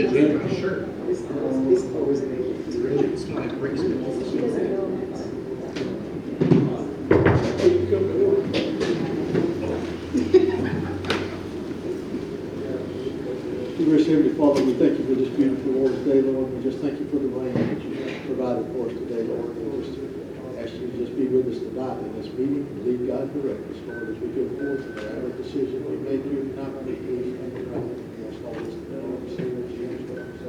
Should be my shirt. This always It's not like brings me. Dear Heavenly Father, we thank you for this beautiful Lord today, Lord. We just thank you for the rain that you have provided for us today, Lord. We just ask you to just be with us tonight in this meeting, lead, guide, and direct us, Lord, as we go forth and whatever decision we make here tonight, we believe and we right. We ask all this in the name of the Savior, Jesus Christ.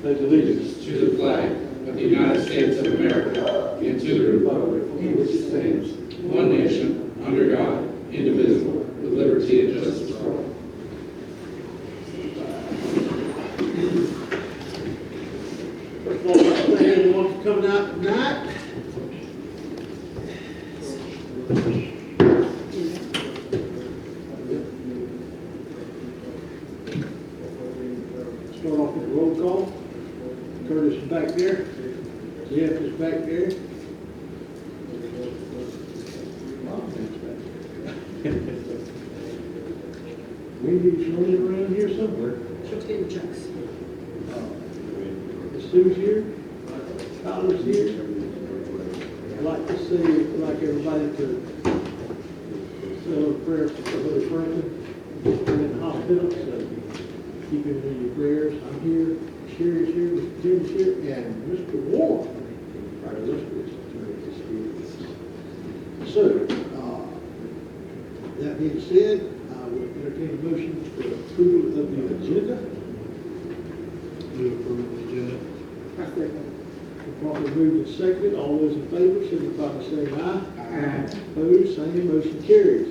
Pledge allegiance To the flag of the United States of America and to the republic for which it stands, one nation, under God, indivisible, with liberty and justice for all. First of all, I'd like to thank everyone for coming out tonight. Start off with a roll call. Curtis is back there. Jeff is back there. Wendy's running around here somewhere. She'll take the checks. Sue's here, Tyler's here. I'd like to see, I'd like everybody to say a prayer for Brother Franklin. He's in the hospital, so keep him in your prayers. I'm here, Sherry's here, Mr. Tim's here, and Mr. Warren. Right, so, that being said, I will entertain a motion for approval of the agenda. Move approval of the agenda. I second. Properly moved and seconded. All those in favor, signify by saying aye. Aye. Opposed, same, motion carries.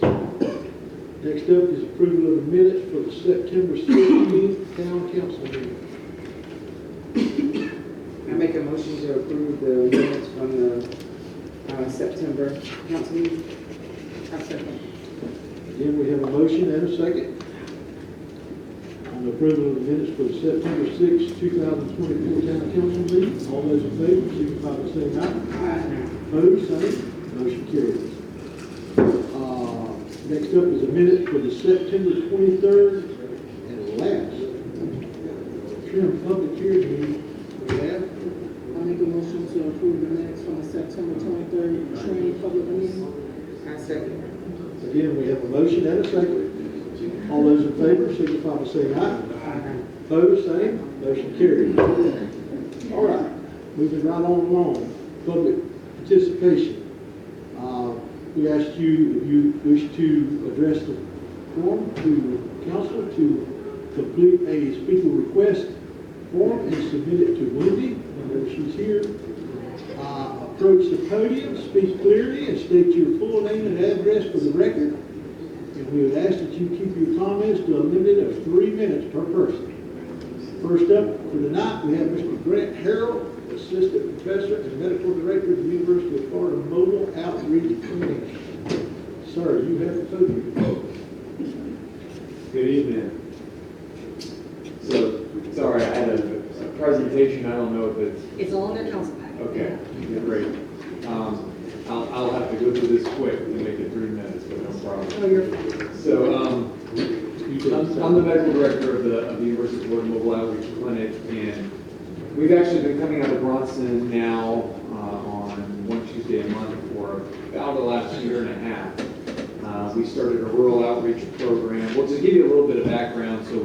Next up is approval of the minutes for the September 16th town council meeting. I make a motion to approve the minutes from the September council meeting. I second. Again, we have a motion and a second on the approval of the minutes for the September 6th, 2024 town council meeting. All those in favor, signify by saying aye. Aye. Opposed, same, motion carries. Next up is a minute for the September 23rd and last trim public hearing meeting we have. I make a motion to approve the minutes from the September 23rd training public meeting. I second. Again, we have a motion and a second. All those in favor, signify by saying aye. Aye. Opposed, same, motion carried. All right, moving right on along, public participation. We asked you if you wish to address the form to council to complete a speaker request form and submit it to Wendy, whenever she's here. Approach the podium, speak clearly, and state your full name and address for the record. And we would ask that you keep your comments to a limit of 3 minutes per person. First up for tonight, we have Mr. Grant Harrell, Assistant Professor and Medical Director of the University of Florida Mobile Outreach Clinic. Sir, you have the podium. Good evening. So, sorry, I had a presentation. I don't know if it's It's all in the council pack. okay. Great. I'll have to go through this quick to make it 3 minutes, but no problem. Oh, you're fine. So, I'm the medical director of the University of Florida Mobile Outreach Clinic, and we've actually been coming out of Bronson now on one Tuesday a month for about the last year and a half. We started a rural outreach program. Well, to give you a little bit of background, so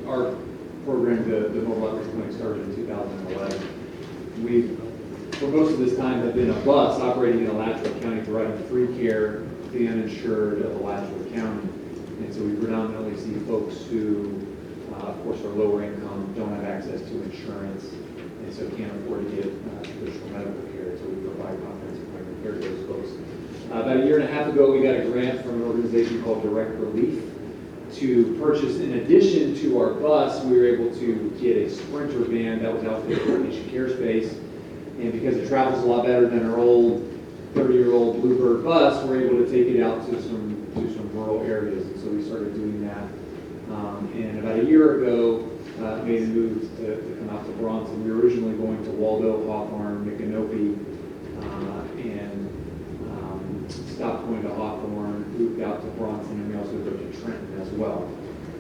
our program, the Mobile Outreach Clinic, started in 2011. We, for most of this time, have been a bus operating in Alachua County, providing free care to the uninsured of Alachua County. And so we predominantly see folks who, of course, are lower income, don't have access to insurance, and so can't afford to get traditional medical care. So we provide comprehensive primary care to those folks. About a year and a half ago, we got a grant from an organization called Direct Relief to purchase, in addition to our bus, we were able to get a Sprinter van that was outfitted for patient care space. And because it travels a lot better than our old 30-year-old Bluebird bus, we're able to take it out to some rural areas. And so we started doing that. And about a year ago, made a move to come out to Bronson. We were originally going to Waldo, Hawthorne, Micanopy, and stopped going to Hawthorne, moved out to Bronson, and we also go to Trenton as well.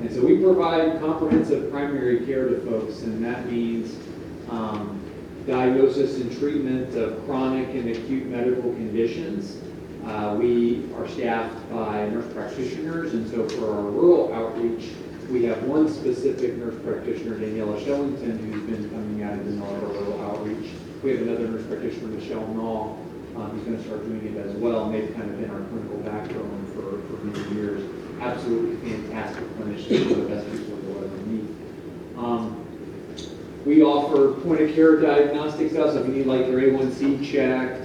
And so we provide comprehensive primary care to folks, and that means diagnosis and treatment of chronic and acute medical conditions. We are staffed by nurse practitioners, and so for our rural outreach, we have one specific nurse practitioner, Daniela Shellington, who's been coming out and doing all of our rural outreach. We have another nurse practitioner, Michelle Nall, who's going to start doing it as well, and they've kind of been our clinical backbone for many years. Absolutely fantastic clinicians, one of the best people you'll ever meet. We offer point-of-care diagnostic stuff, so if you need like your A1C checked,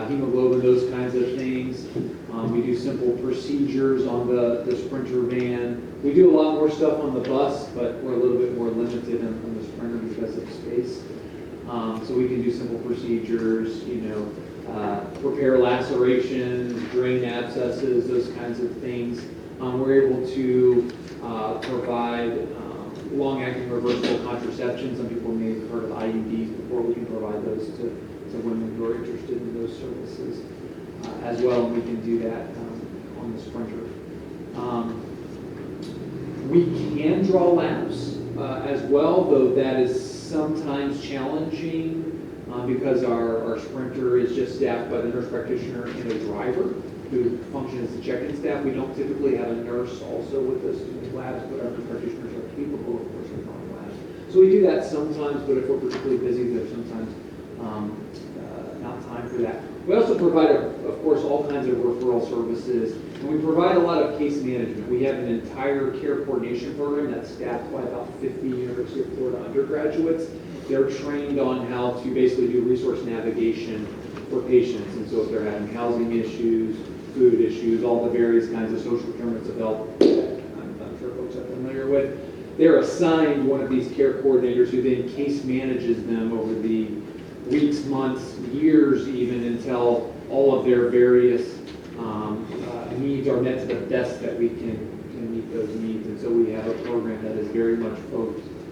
hemoglobin, those kinds of things. We do simple procedures on the Sprinter van. We do a lot more stuff on the bus, but we're a little bit more limited on the Sprinter because of space. So we can do simple procedures, repair lacerations, drain abscesses, those kinds of things. We're able to provide long-acting reversible contraception. Some people may have heard of IUDs before. We can provide those to women who are interested in those services as well, and we can do that on the Sprinter. We can draw labs as well, though that is sometimes challenging because our Sprinter is just staffed by the nurse practitioner and a driver who function as the check-in staff. We don't typically have a nurse also with us doing labs, but our nurse practitioners are capable, of course, of drawing labs. So we do that sometimes, but if we're particularly busy, there's sometimes not time for that. We also provide, of course, all kinds of referral services, and we provide a lot of case management. We have an entire care coordination program that's staffed by about 50 University of Florida undergraduates. They're trained on how to basically do resource navigation for patients, and so if they're having housing issues, food issues, all the various kinds of social determinants of health that I'm sure folks are familiar with, they're assigned one of these care coordinators who then case manages them over the weeks, months, years even, until all of their various needs are met to the best that we can meet those needs. And so we have a program that is very much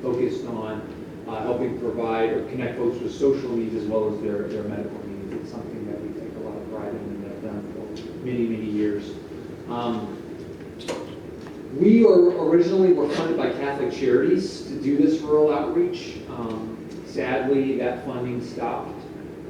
focused on helping provide or connect folks with social needs as well as their medical needs. It's something that we take a lot of pride in and have done for many, many years. We originally were funded by Catholic Charities to do this rural outreach. Sadly, that funding stopped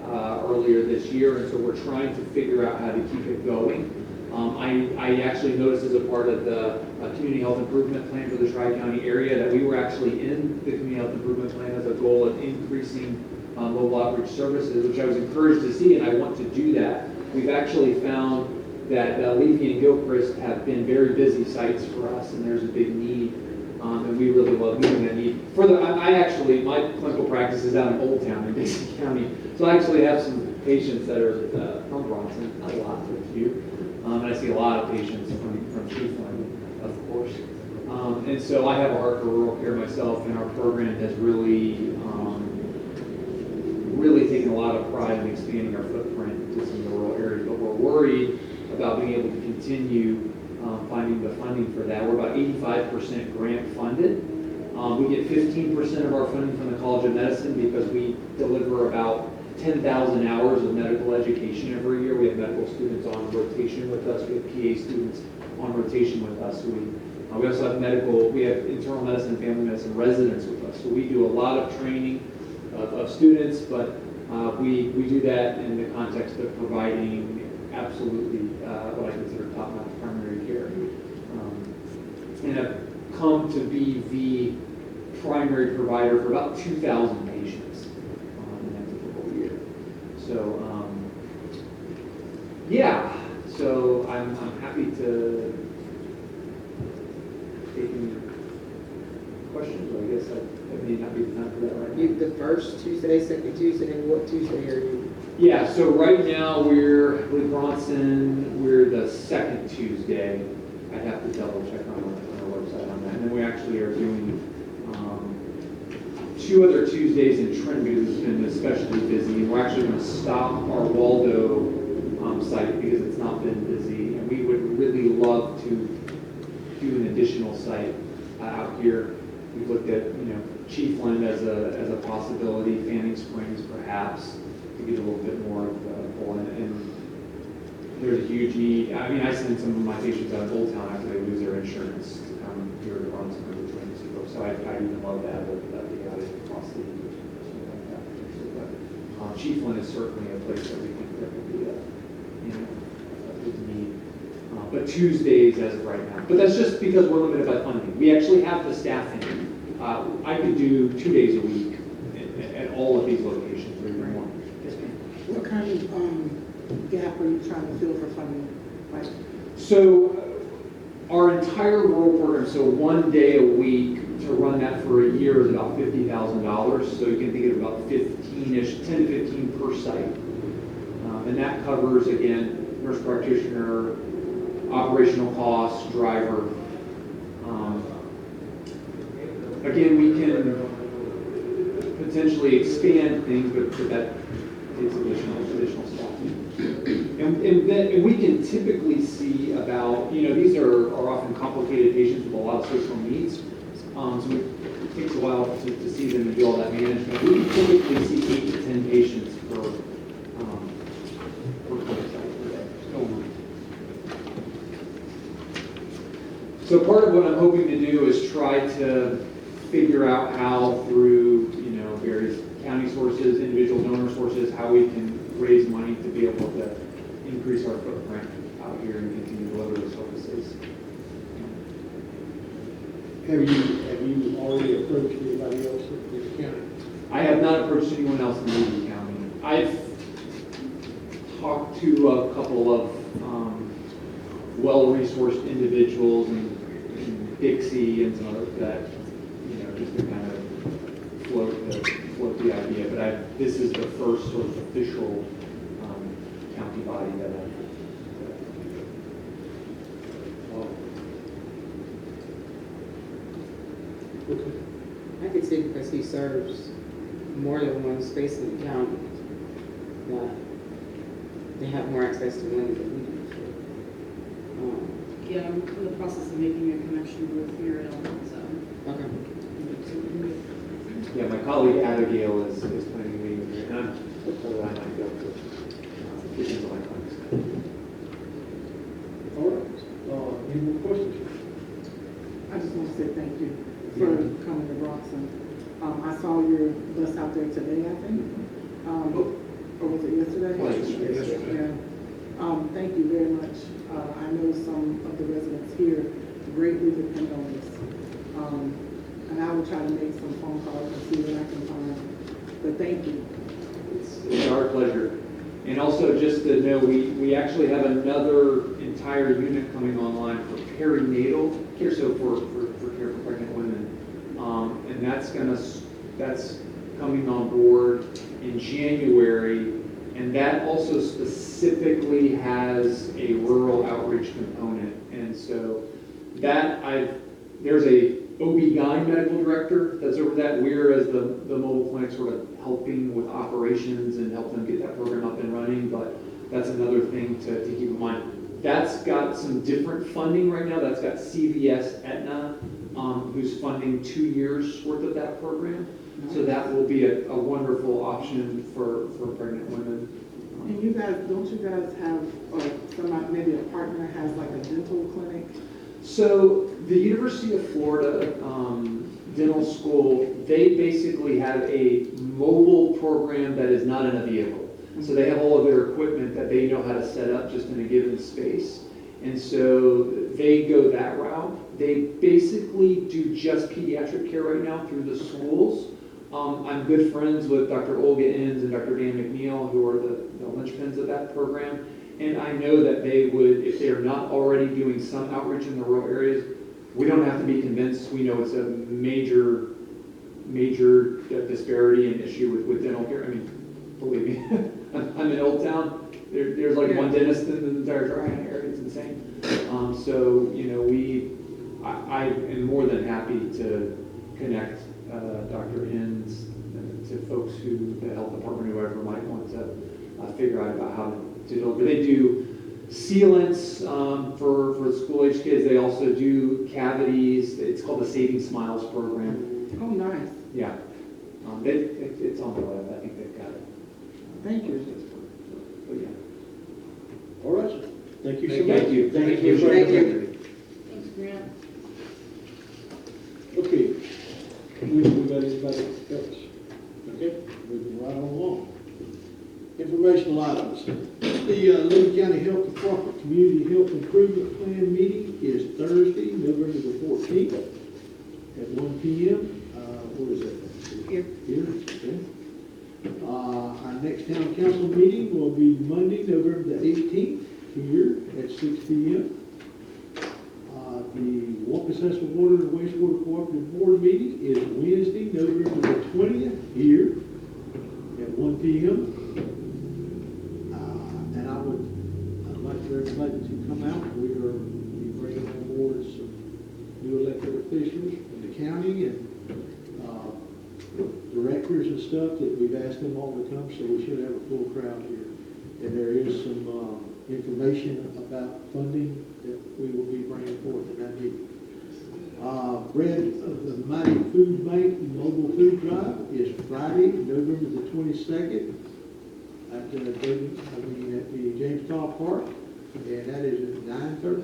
earlier this year, and so we're trying to figure out how to keep it going. I actually noticed as a part of the community health improvement plan for the Tri-County area that we were actually in the community health improvement plan as a goal of increasing mobile outreach services, which I was encouraged to see, and I want to do that. We've actually found that Levy and Gilchrist have been very busy sites for us, and there's a big need. And we really love meeting that need. Further, my clinical practice is out in Old Town in Dixie County, so I actually have some patients that are from Bronson, not a lot, but a few. And I see a lot of patients from Chiefland, of course. And so I have a heart for rural care myself, and our program has really taken a lot of pride in expanding our footprint to some of the rural areas, but we're worried about being able to continue finding the funding for that. We're about 85% grant funded. We get 15% of our funding from the College of Medicine because we deliver about 10,000 hours of medical education every year. We have medical students on rotation with us. We have PA students on rotation with us. We also have we have internal medicine and family medicine residents with us. So we do a lot of training of students, but we do that in the context of providing absolutely what I consider top-notch primary care. And have come to be the primary provider for about 2,000 patients in that typical year. So, so I'm happy to take any questions. I guess that may not be the time for that right now. The first Tuesday, second Tuesday, and what Tuesday are you? Yeah, so right now with Bronson, we're the second Tuesday. I'd have to double check on our website on that. And then we actually are doing 2 other Tuesdays in Trenton because it's been especially busy. And we're actually going to stop our Waldo site because it's not been busy. And we would really love to do an additional site out here. We've looked at, Chiefland as a possibility, Fanning Springs perhaps, to get a little bit more of pull in. And there's a huge need. I mean, I send some of my patients out of Old Town after they lose their their insurance to come here to Bronson or to Municipal. So I even love that, that they got it across the but Chiefland is certainly a place that we think that would be a good need. But Tuesdays as of right now. But that's just because we're limited by funding. We actually have the staffing. I could do 2 days a week at all of these locations or even more. Yes, ma'am. What kind of gap are you trying to fill for funding? Like, So our entire rural program, so 1 day a week to run that for a year is about $50,000. So you can think of about 15-ish, 10 to 15 per site. And that covers, again, nurse practitioner, operational costs, driver. Again, we can potentially expand things, but that takes additional staffing. And we can typically see about, these are often complicated patients with a lot of social needs. So it takes a while to see them and do all that management. We can typically see 8 to 10 patients per clinic site per day. So part of what I'm hoping to do is try to figure out how through, various county sources, individual donor sources, how we can raise money to be able to increase our footprint out here and continue to deliver the services. Have you already approached anybody else in the county? I have not approached anyone else in Lee County. I've talked to a couple of well-resourced individuals in Dixie and some others that, just to kind of float the idea. But this is the first sort of official county body that I've. I could say because he serves more than one space in the county, that they have more access to money than we do. Yeah, I'm in the process of making a connection with Muriel, so. Okay. Yeah, my colleague Abigail is planning a meeting with me, and I'm hopeful that I might be able to get into my plans. All right. Any more questions? I just want to say thank you for coming to Bronson. I saw your bus out there today, I think. Or was it yesterday? Yesterday. Yeah. Thank you very much. I know some of the residents here greatly depend on this. And I will try to make some phone calls and see what I can find. But thank you. It's our pleasure. And also just to know, we actually have another entire unit coming online for perinatal care, so for care for pregnant women. And that's coming on board in January. And that also specifically has a rural outreach component. And so there's a OB-GYN medical director that's over that. We're, as the mobile clinic, sort of helping with operations and help them get that program up and running. But that's another thing to keep in mind. That's got some different funding right now. That's got CVS Aetna, who's funding 2 years worth of that program. So that will be a wonderful option for pregnant women. And don't you guys have somebody, maybe a partner has like a dental clinic? So the University of Florida Dental School, they basically have a mobile program that is not in a vehicle. So they have all of their equipment that they know how to set up just in a given space. And so they go that route. They basically do just pediatric care right now through the schools. I'm good friends with Dr. Olga Inns and Dr. Dan McNeil, who are the linchpins of that program. And I know that they would, if they are not already doing some outreach in the rural areas, we don't have to be convinced. We know it's a major disparity and issue with dental care. I mean, believe me, I'm in Old Town. There's like one dentist in the entire Triana area. It's insane. So, I am more than happy to connect Dr. Inns to folks the health department, whoever might want to figure out about how to deliver. They do sealants for school-age kids. They also do cavities. It's called the Saving Smiles program. Oh, nice. Yeah. It's on the web. I think they've got it. Thank you. But yeah. All right, sir. Thank you so much. Thank you. Thank you. Thanks, Grant. anybody else? Okay, moving right on along. Informational items. The Lee County Health Department Community Health Improvement Plan meeting is Thursday, November the 14th at 1 p.m. Where is it? Here. Here, okay. Our next town council meeting will be Monday, November the 18th, here at 6 p.m. The Waukesha Water and Wastewater Cooperative Board meeting is Wednesday, November the 20th, here at 1 p.m. And I'd like for everybody to come out. We are bringing on board some new elected officials in the county and directors and stuff that we've asked them all to come, so we should have a full crowd here. And there is some information about funding that we will be bringing forth in that meeting. Bread of the Mighty Food Bank Mobile Food Drive is Friday, November the 22nd at the James Cobb Park, and that is at 9:30.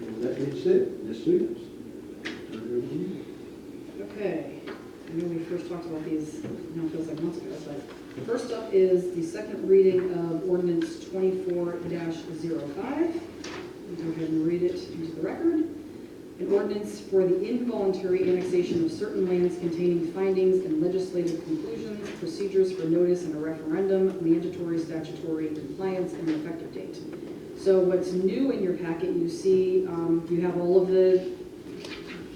And that being said, Ms. Stevens, turn it over to you. Okay, I know we first talked about these, now it feels like months ago, but first up is the second reading of ordinance 24-05. I'll go ahead and read it into the record. An ordinance for the involuntary annexation of certain lands containing findings and legislative conclusions, procedures for notice and a referendum, mandatory statutory compliance, and an effective date. So what's new in your packet, you see you have all of the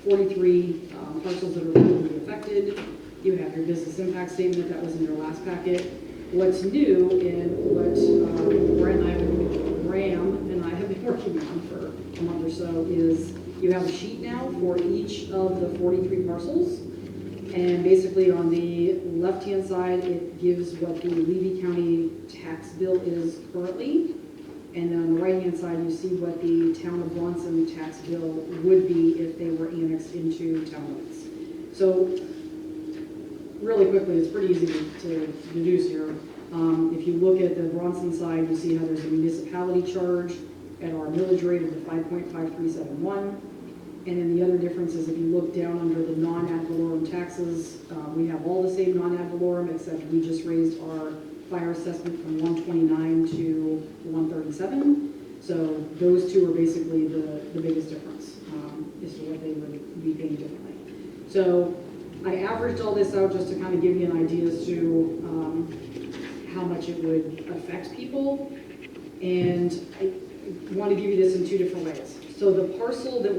43 parcels that are going to be affected. You have your business impact statement that was in your last packet. What's new and what Graham and I have been working on for a month or so is you have a sheet now for each of the 43 parcels. And basically on the left-hand side, it gives what the Levy County tax bill is currently. And on the right-hand side, you see what the town of Bronson tax bill would be if they were annexed into town limits. So really quickly, it's pretty easy to deduce here. If you look at the Bronson side, you see how there's a municipality charge at our millage rate of the 5.5371. And then the other difference is if you look down under the non-ad valorem taxes, we have all the same non-ad valorem, except we just raised our fire assessment from 129 to 137. So those two are basically the biggest difference as to what they would be paying differently. So I averaged all this out just to kind of give you an idea as to how much it would affect people. And I want to give you this in two different ways. So the parcel that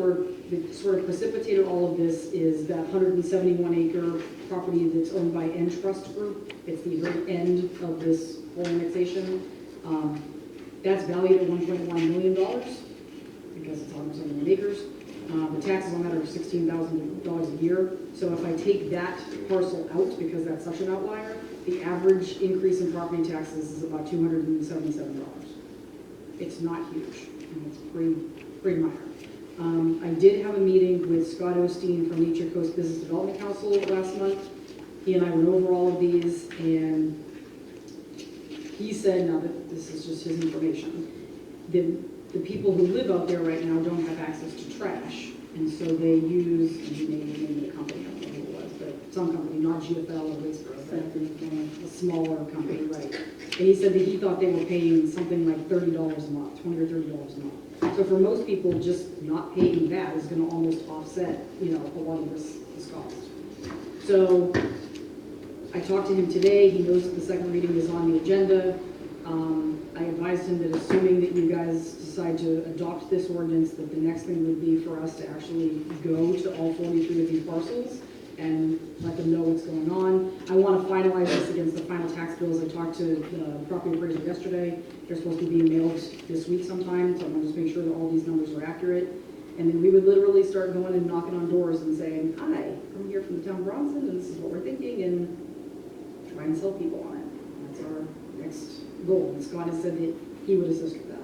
sort of precipitated all of this is that 171 acre property that's owned by Entrust Group. It's the very end of this whole annexation. That's valued at $1.1 million because it's 171 acres. The taxes on that are $16,000 a year. So if I take that parcel out, because that's such an outlier, the average increase in property taxes is about $277. It's not huge, and it's pretty minor. I did have a meeting with Scott Osteen from Nature Coast Business Development Council last month. He and I went over all of these, and he said, now that this is just his information, the people who live out there right now don't have access to trash, and so they use, and he named the name of the company, I don't know who it was, but some company, not GFL or Wastewater, but a smaller company, right? And he said that he thought they were paying something like $30 a month, $20 or $30 a month. So for most people, just not paying that is going to almost offset, a lot of this cost. So I talked to him today. He knows that the second reading is on the agenda. I advised him that assuming that you guys decide to adopt this ordinance, that the next thing would be for us to actually go to all 43 of these parcels and let them know what's going on. I want to finalize this against the final tax bills. I talked to the property appraiser yesterday. They're supposed to be mailed this week sometime, so I'm going to just make sure that all these numbers are accurate. And then we would literally start going and knocking on doors and saying, hi, I'm here from the town of Bronson, and this is what we're thinking, and try and sell people on it. That's our next goal. And Scott has said that he would assist with that.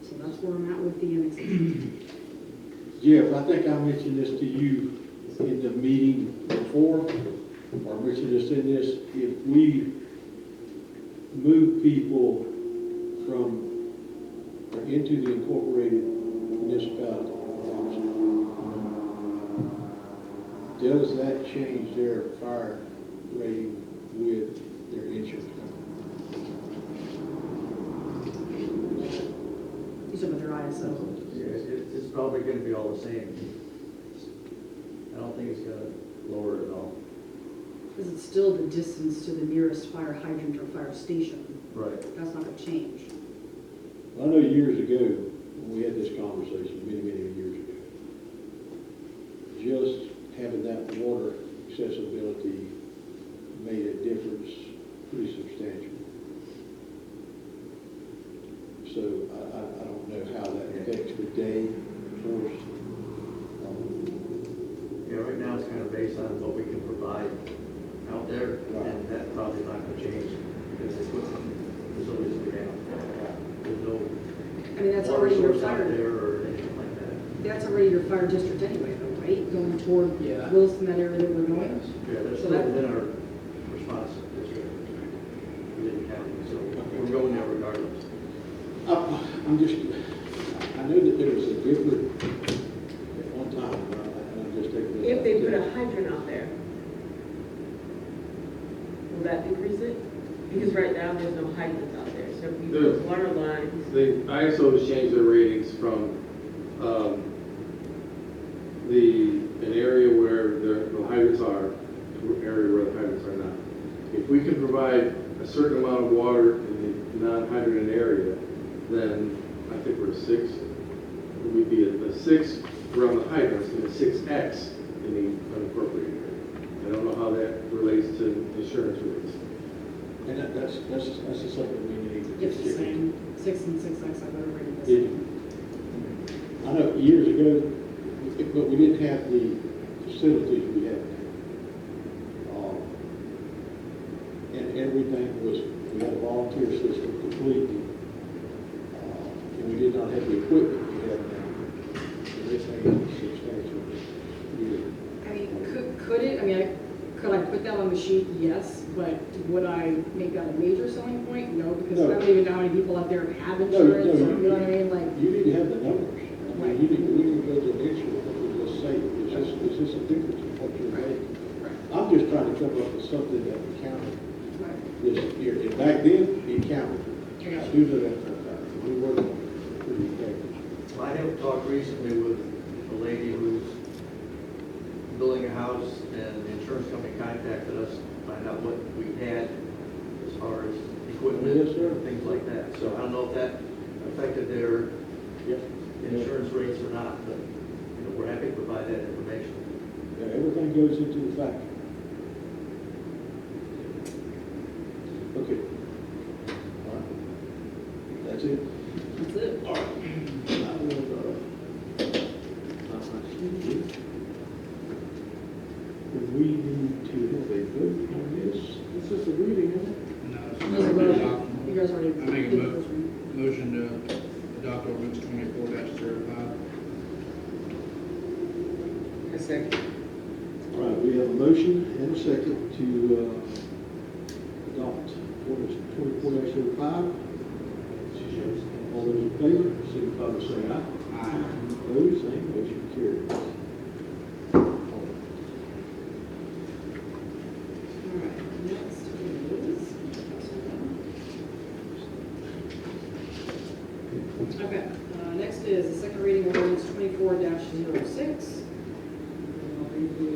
So that's where I'm at with the annexation. Jeff, I think I mentioned this to you in the meeting before, or mentioned this in this. If we move people from or into the incorporated municipality, does that change their fire rating with their insurance company? You said with their ISO. Yeah, it's probably gonna be all the same. I don't think it's gonna lower it at all. Is it still the distance to the nearest fire hydrant or fire station? Right. That's not gonna change. I know years ago, when we had this conversation, many, many years ago, just having that water accessibility made a difference pretty substantial. So I don't know how that affects the day, of course. Yeah, right now it's kind of based on what we can provide out there, and that's probably not gonna change because they put some facilities we have. There's no I mean, that's water already your source out fire, there or anything like that. that's already your fire district anyway, though, right? Going toward Yeah. Williston, that area that we're going? Yeah, that's So still that- within our response district, within the county, so we're going there regardless. I'm just, I know that there was a different, at one time, and I'm just taking this. If they put a hydrant out there, will that increase it? Because right now, there's no hydrants out there, so if you There's- put water lines, The ISO has changed their ratings from an area where the hydrants are to an area where the hydrants are not. If we can provide a certain amount of water in the non-hydrant area, then I think we're a 6. We'd be a 6 around the hydrants and a 6X in the unincorporated area. I don't know how that relates to insurance rates. And that's just something we need to It's the just same, 6 and 6X, I've already Yeah. listed. I know years ago, but we didn't have the facilities we have now. And everything was, we had a volunteer system completely. And we did not have the equipment we have now. And this thing is substantial. I mean, could it, I mean, could I put that on the sheet? Yes, but would I make that a major selling point? No, because I No. don't even know how many people out there have No, insurance, no, or, you know what I mean, like, You need to have the numbers. I mean, we need to go to the insurance and just say, is this a difference in what you're making? I'm just trying to come up with something that the county this year. And back then, the county. I do know that for a fact. We were pretty effective. Well, I have talked recently with a lady who's building a house, and the insurance company contacted us to find out what we had as far as equipment Yes, sir. and things like that. So I don't know if that affected their Yep. insurance rates or not, but, we're happy to provide that information. Yeah, everything goes into the factory. Okay. All right. That's it? that's it. All right. I will, we need to have a vote on this. This is the reading, isn't it? No, it's You guys not already- adopted. you guys already. I make a did the first one. motion to adopt ordinance 24-05. A second. All right, we have a motion and a second to adopt ordinance 24-05. All those in favor, signify by saying aye. Aye. Opposed, same, motion carries. All right, next is. Okay, next is the second reading of ordinance 24-06. I'll read the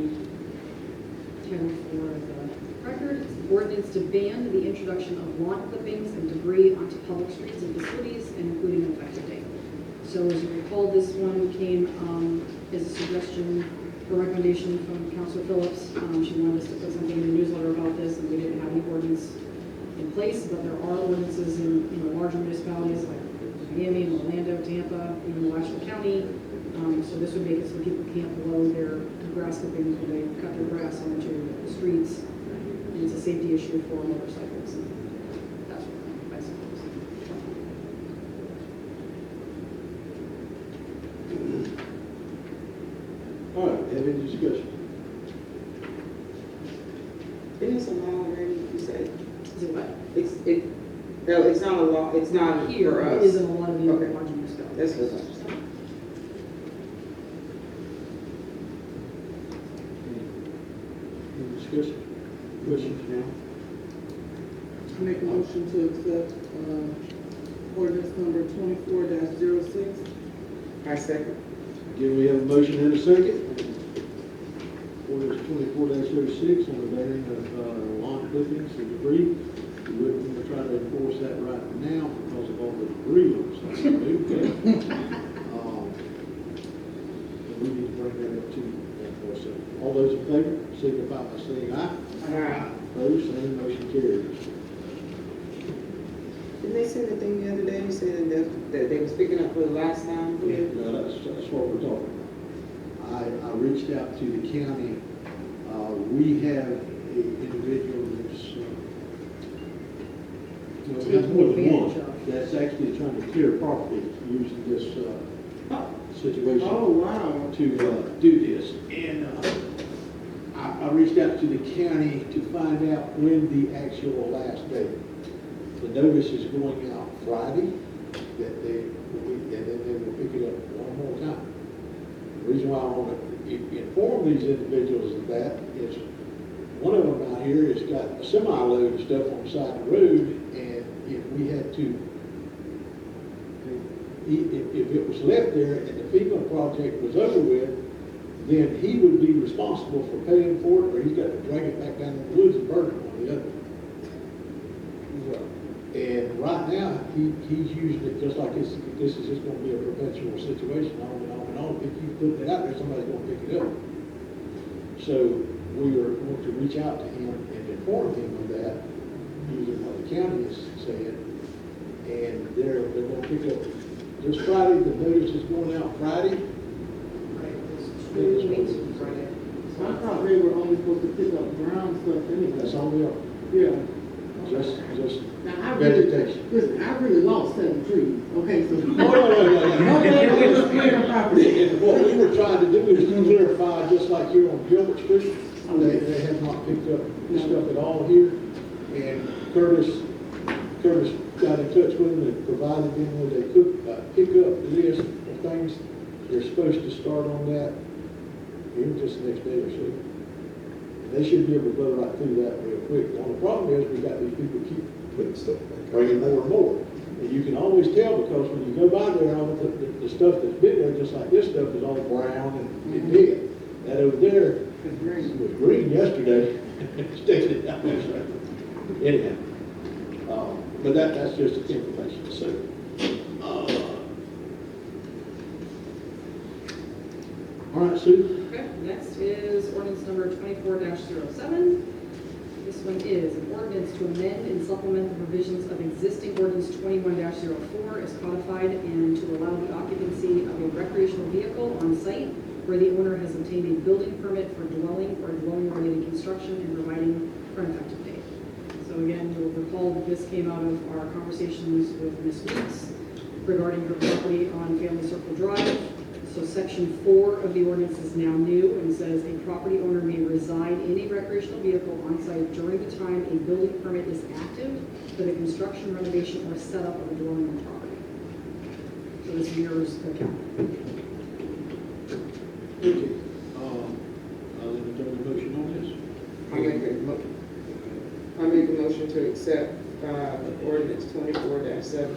title for the record. It's an ordinance to ban the introduction of lawn clippings and debris onto public streets and facilities, and including an effective date. So as you recall, this one came as a suggestion or recommendation from Councilor Phillips. She wanted us to put something in the newsletter about this, and we didn't have any ordinance in place, but there are ordinances in larger municipalities like Miami, Orlando, Tampa, even Washington County. So this would make it so people can't blow their grass clippings when they cut their grass onto the streets. And it's a safety issue for motorcycles and that sort of thing, bicycles. All right, have any discussion? Isn't this a law already, you said? Is it what? No, it's not a law, it's not Here, for it us. is in a lot of the other Okay. larger municipalities. That's good. discussion? Questions now? I make a motion to accept, ordinance number 24-06. I second. Again, we have a motion and a second. Ordinance 24-06 on the banning of lawn clippings and debris. We wouldn't want to try to enforce that right now because of all the debris on the side of the road. And we need to bring that up to you. So, all those in favor, signify by saying aye. Aye. Opposed, same motion carries. Didn't they send the thing the other day, you said that they was picking up for the last time? No, that's what we're talking about. I reached out to the county. We have an individual that's, we have more than one, that's actually trying to clear property using this, situation. Oh, wow. To do this. And I reached out to the county to find out when the actual last day. The notice is going out Friday, that and then they will pick it up one more time. The reason why I want to inform these individuals of that is one of them out here has got a semi-load of stuff on the side of the road, and if we had to, if it was left there and the FEMA project was over with, then he would be responsible for paying for it, or he's got to drag it back down in the woods and burn it on the other. And right now, he's using it just like this is just going to be a perpetual situation, on and on and on. If you put it out there, somebody's going to pick it up. So we are going to reach out to him and inform him of that, using what the county is saying. And they're going to pick up this Friday. The notice is going out Friday. I thought they were only supposed to pick up brown stuff anyway. That's all we are. Yeah. Just Now, I really, vegetation. listen, I really lost 7 trees, okay, so. No. And what we were trying to do is clarify, just like here on Gilbert Street, they have not picked up this stuff at all here. And Curtis got in touch with them and provided them where they could pick up the list of things. They're supposed to start on that even just the next day or so. And they should be able to blow right through that real quick. The only problem is we got these people keep putting stuff back, bringing more and more. And you can always tell because when you go by there, all the stuff that's been there, just like this stuff, is all brown and dead. That over there was green yesterday. Stayed out there. Anyhow, but that's just information. So, all right, Sue. Okay, next is ordinance number 24-07. This one is an ordinance to amend and supplement the provisions of existing ordinance 21-04 as codified and to allow the occupancy of a recreational vehicle on site where the owner has obtained a building permit for dwelling or dwelling-related construction and providing for an effective date. So again, you'll recall that this came out of our conversations with Ms. Weeks regarding her property on Family Circle Drive. So section 4 of the ordinance is now new and says a property owner may reside in a recreational vehicle on site during the time a building permit is active for the construction, renovation, or setup of a dwelling on the property. So this mirrors the county. Okay. I'll entertain a motion on this. I make a motion to accept, ordinance 24-7.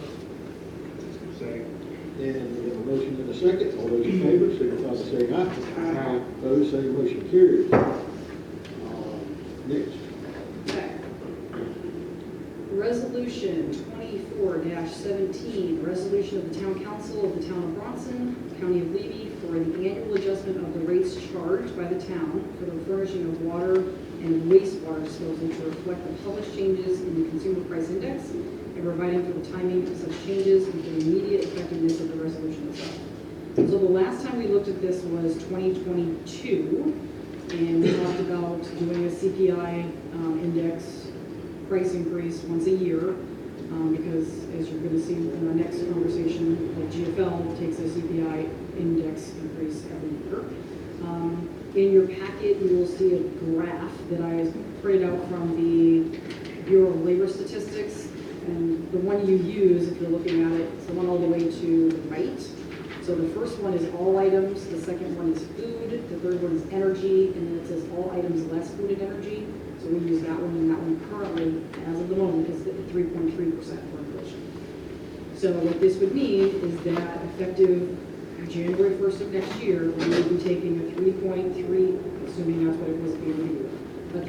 And we have a motion and a second. All those in favor, signify by saying aye. Aye. Opposed, same motion carries. Next. Okay. Resolution 24-17, resolution of the Town Council of the Town of Bronson, County of Levy, for the annual adjustment of the rates charged by the town for the furnishing of water and wastewater disposal to reflect the published changes in the Consumer Price Index and providing for the timing of such changes and for the immediate effectiveness of the resolution itself. So the last time we looked at this was 2022, and we talked about doing a CPI index price increase once a year, because as you're going to see in our next conversation, the GFL takes a CPI index increase every year. In your packet, you will see a graph that I printed out from the Bureau of Labor Statistics, and the one you use, if you're looking at it, is the one all the way to the right. So the first one is all items, the second one is food, the third one is energy, and then it says all items less food and energy. So we use that one, and that one currently, as of the moment, is at 3.3% for inflation. So what this would mean is that effective January 1st of next year, we would be taking a 3.3, assuming that's what it was at the end of the year, a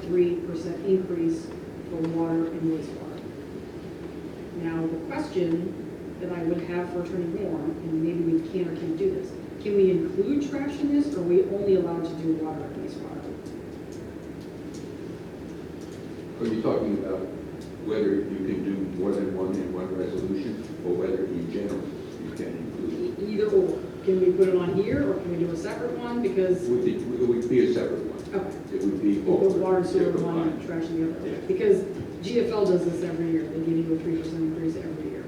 3.3% increase for water and wastewater. Now, the question that I would have for Attorney Moore, and maybe we can or can't do this, can we include trash in this, or are we only allowed to do water and wastewater? Are you talking about whether you can do more than one in one resolution, or whether in general you can include? Either or. Can we put it on here, or can we do a separate one? Because, It would be a separate one. okay, It would be we'll all go water and sewer different one, lines. trash in the other. Yeah. Because GFL does this every year. They give you a 3% increase every year.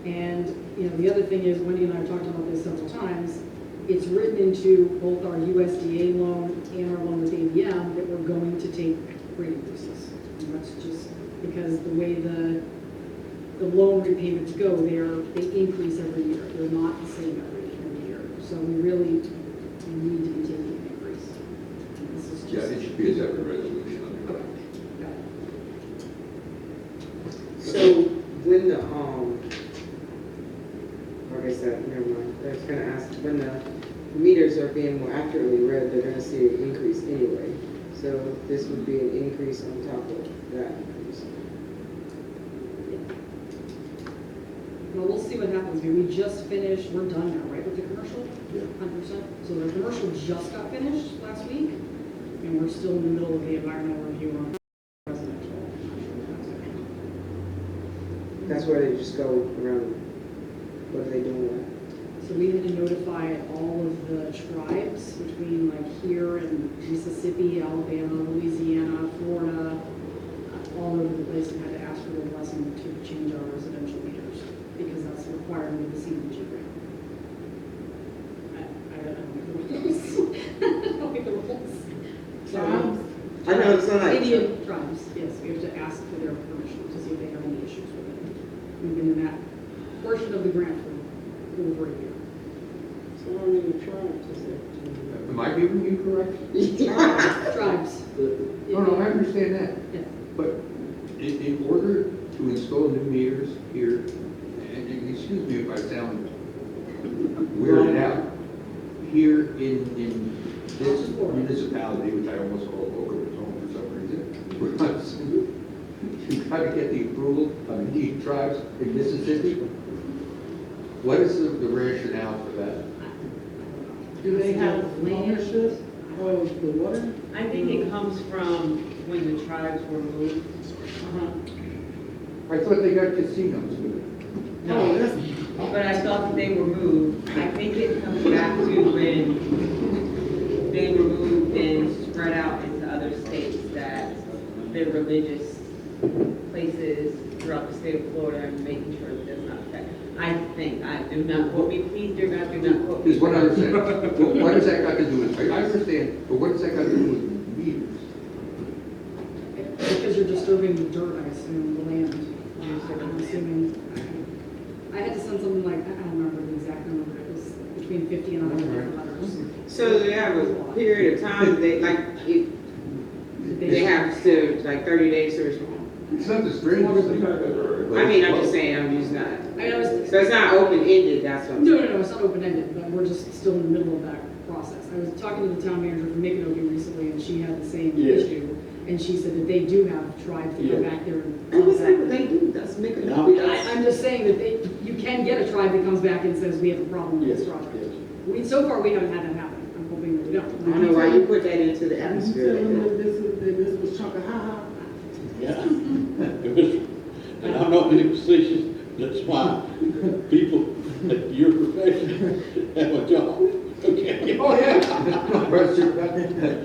And, you know, the other thing is, Wendy and I have talked about this several times, it's written into both our USDA loan and our loan with ABM that we're going to take rate increases. And that's just because the way the loan repayments go, they increase every year. They're not the same every year. So we really need to be taking an increase. And this is Yeah, just. it should be a separate resolution on Okay, the got it. So when the, like I said, never mind, I was gonna ask, when the meters are being more accurately read, they're gonna see an increase anyway. So this would be an increase on top of that increase. Well, we'll see what happens. I mean, we just finished, we're done now, right, with the commercial? Yeah. 100%. So the commercial just got finished last week, and we're still in the middle of the environmental review on residential. That's where they just go around, what are they doing with that? So we had to notify all of the tribes between like here and Mississippi, Alabama, Louisiana, Florida, all over the place, and had to ask for their blessing to change our residential meters, because that's the requirement of the CDG grant. I don't know the rules. I don't know the rules. So, I know it's not like. Indian tribes, yes, we have to ask for their permission to see if they have any issues with it. We've been in that portion of the grant for over a year. So how many tribes is there? Am I giving you correct? Tribes. No, no, I understand that. Yeah. But in order to install new meters here, and excuse me if I sound weirded out, here in this municipality, which I almost call Boca Raton for some reason, you got to get the approval of the tribes in Mississippi. What is the rationale for that? Do they have ownership of the water? I think it comes from when the tribes were moved. I thought they got casinos with it. No, but I thought that they were moved. I think it comes back to when they were moved and spread out into other states, that the religious places throughout the state of Florida and making sure it does not affect. I think, I do not quote me, please do not quote me. Is what I'm saying. Well, what does that got to do with, I understand, but what does that got to do with meters? Because you're disturbing the dirt, I assume, the land. I'm assuming. I had to send something like, I don't remember the exact number, but it was between 50 and 100 different letters. So they have a period of time, they, like, they have to, like, 30 days to respond. It's not the strangest thing I've ever heard. I mean, I'm just saying, I'm just not. I mean, I was, So it's not open-ended, that's what I'm saying. no, it's not open-ended, but we're just still in the middle of that process. I was talking to the town manager from Micanopy recently, and she had the same issue, and she said that they do have tribes that go back there and. I was like, they do, that's making up. I'm just saying that you can get a tribe that comes back and says, we have a problem with this project. So far, we haven't had that happen. I'm hoping that we don't. I don't know why you put that into the You atmosphere. tell them like that this was chunk of ha-ha. Yeah. And I'm not in a position, that's why people at your profession have a job. Okay. Oh, yeah.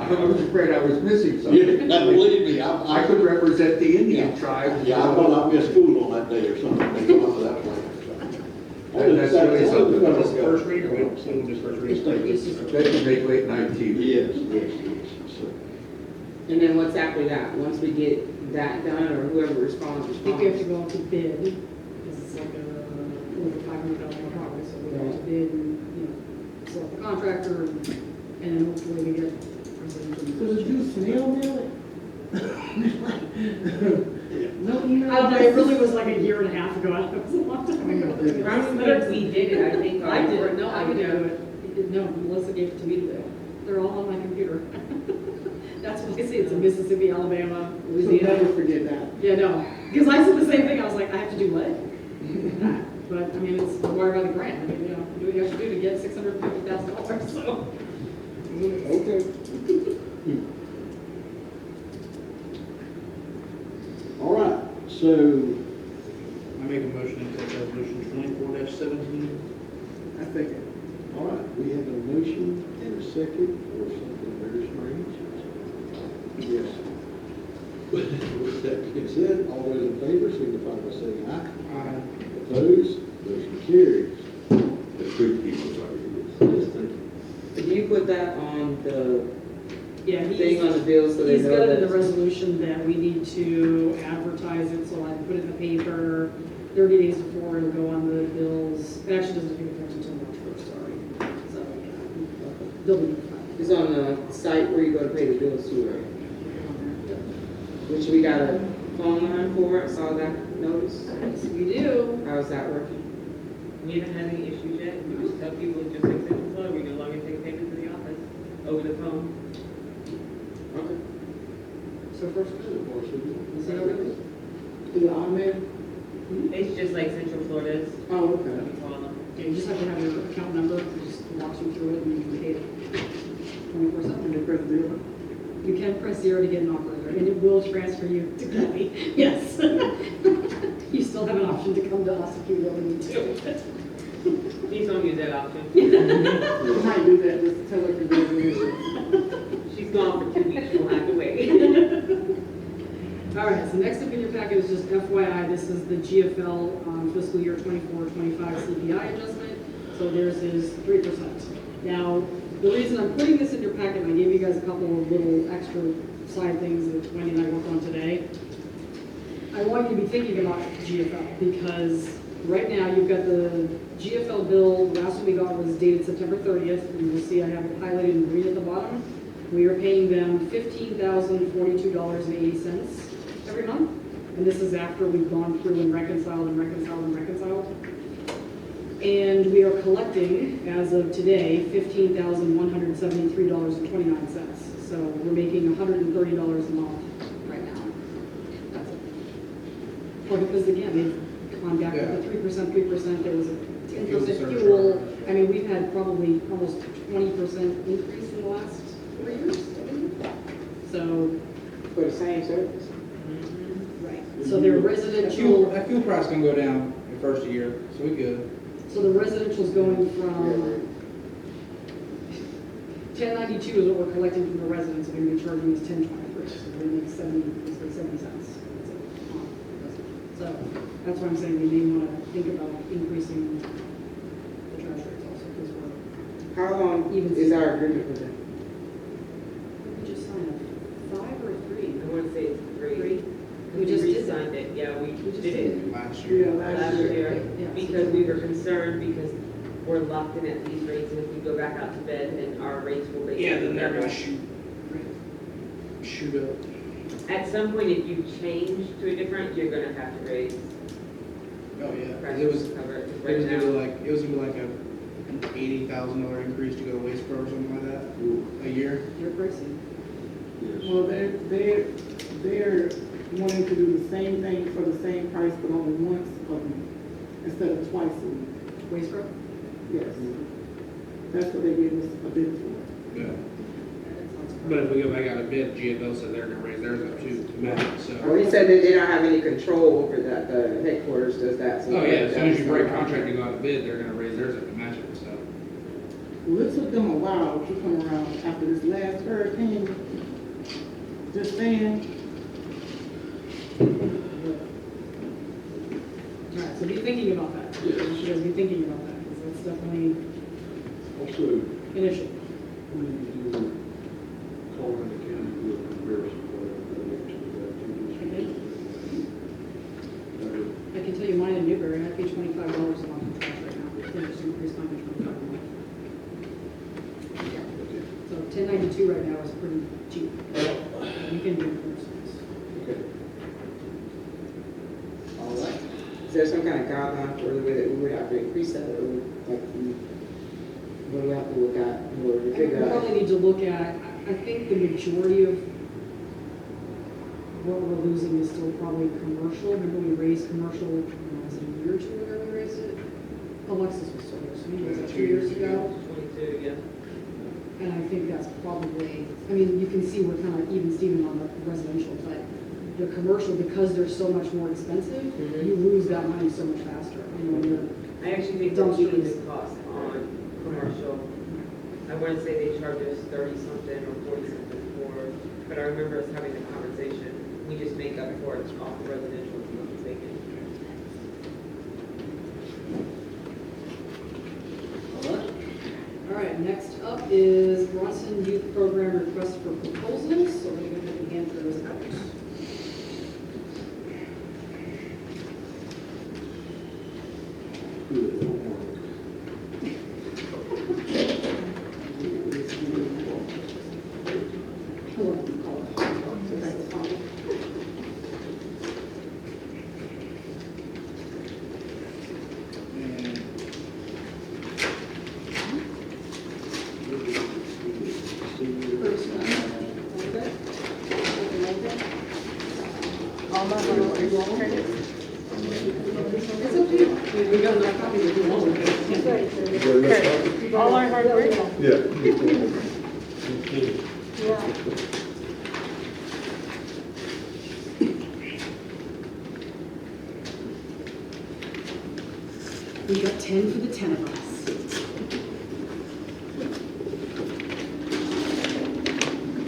I was afraid I was missing Yeah, something. now believe me, I could represent the Indian tribe. Yeah, I thought I missed school on that day or something, they go out to that way. That's really something. First reading, we don't send this first reading. They can make late night TV. Yes. And then what's after that? Once we get that done, or whoever responds, I think we have to go out to bid, because it's like over $500 $500,000 project, so we go to bid and, you know, select the contractor and then hopefully we get residential. So did you snail mail it? No email? I don't know, it really was like a year and a half ago, it was a long time ago. I don't think we did it, I think. I did, no, I didn't do it. No, Melissa gave it to me to do. They're all on my computer. That's what I say, it's in Mississippi, Alabama, So Louisiana. never forget that. Yeah, no, because I said the same thing, I was like, I have to do what? But, I mean, it's required by the grant, I mean, you know, do what you have to do to get $650,000, so. Okay. All right, so, I make a motion to take resolution 24-17. I think it. all right, we have a motion and a second for something very strange. Yes. With that being said, all those in favor signify by saying aye. Opposed, motion carries. The good people are here. Yes, thank you. Do you put that on the Yeah, thing on the bill so they he's know got it in the that? resolution that we need to advertise it, so I put it in the paper 30 days before, it'll go on the bills. It actually doesn't take effect until March 1st, sorry. So, yeah, they'll be fine. It's on the site where you go to pay the bills too, right? Which we got a phone line for, I saw that notice. Yes, we do. How's that working? We haven't had any issues yet, we just tell people just like Central Florida, we no longer take payment to the office over the phone. Okay. So first, is that okay? Is it automated? It's just like Central Florida's, Oh, okay. we call them. Yeah, you just have to have your account number, it just walks you through it and you can pay it 24/7. And they press zero? You can press 0 to get an operator, and it will transfer you to Kelly. Yes. You still have an option to come to us if you really need to. Please don't use that option. I might do that just to tell her congratulations. She's gone for 2 weeks, she'll have to wait. All right, so next up in your packet is just FYI, this is the GFL fiscal year 24-25 CPI adjustment. So theirs is 3%. Now, the reason I'm putting this in your packet, and I gave you guys a couple of little extra side things that Wendy and I worked on today. I want you to be thinking about GFL because right now you've got the GFL bill, the last one we got was dated September 30th, and you'll see I have it highlighted in green at the bottom. We are paying them $15,042.80 every month, and this is after we've gone through and reconciled and reconciled and reconciled. And we are collecting, as of today, $15,173.29. So we're making $130 a month right now. That's it. Well, because again, they've gone back with the 3%, there was a 10% fuel. I mean, we've had probably almost 20% increase in the last 3 years. So, For the same service? right. So their residential. That fuel price gonna go down the first year, so we good. So the residential's going from 10.92 is what we're collecting from the residents, and we're charging us 10.23, so we make 70 cents. So that's why I'm saying we may want to think about increasing the trash rates also, because we're, How long is our agreement with them? we just signed a 5 or a 3? I want to say it's 3. We just did that. signed it, yeah, we just did it Last Yeah, year. last year. Yeah. Because we were concerned because we're locked in at these rates, and if we go back out to bed, then our rates will basically. Yeah, then they're double. gonna shoot up. At some point, if you change to a different, you're gonna have to raise Oh, yeah. 'Cause prices It was, to cover it. 'Cause it right was now, gonna be like, it was gonna be like an $80,000 increase to go to Waste Pro or something like that, a year. You're pricey. Yes. Well, they're wanting to do the same thing for the same price, but only once a week instead of twice a week. Waste pro? Yes. That's what they gave us a bid for. Yeah. But if we go back out of bid, GFL said they're gonna raise theirs up too, to match it, so. Well, he said that they don't have any control over that, the headquarters does that. so Oh, yeah, as soon as you break that's- contract and go out of bid, they're gonna raise theirs up to match it, so. Well, it took them a while to come around after this last hurricane. Just saying. All right, so be thinking about that. You should guys be thinking about that, because that's definitely Also, an issue. we need to do calling the county with comparison. I can tell you mine in Newberry, I pay $25 a month for trash right now. 1092 right now is pretty cheap. You can do commercials. Okay. All right. Is there some kind of guideline for the way that we would have to increase that, or like, what do we have to look at in order to I figure think we out? probably need to look at, I think the majority of what we're losing is still probably commercial. Remember we raised commercial, was it a year or two ago we raised it? Alexis was still there, so maybe it was 2 years ago. 22, yeah. And I think that's probably, I mean, you can see we're kind of even Steven on the residential, but the commercial, because they're so much more expensive, you lose that money so much faster. You know, when you're I actually think they're cheating the cost on commercial. I want to say they charge us 30-something or 40-something for, but I remember us having the conversation. We just make up for it off the residential if I'm not mistaken. All right. All right, next up is Bronson Youth Program request for proposals. So we're going to begin those out. All our hard work. We got 10 for the 10 of us.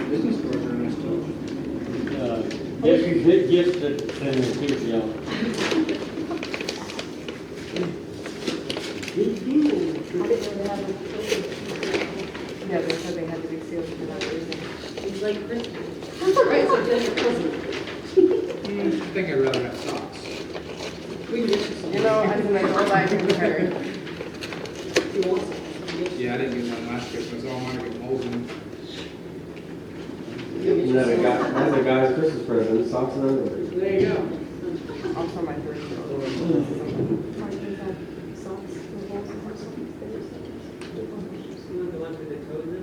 Business cards are nice too. If you did get the thing, keep you on. Yeah, they said they had the big sales for that reason. It's like Christmas. Right, so then your present. I think I'd rather have socks. We can get you some. You know, I think like all that in her. You want some? Yeah, I didn't get mine last Christmas, all mine get holes in them. One of the guy's Christmas presents, socks and underwear. There you go. Also my 3-year-old. You want the ones with the toes in?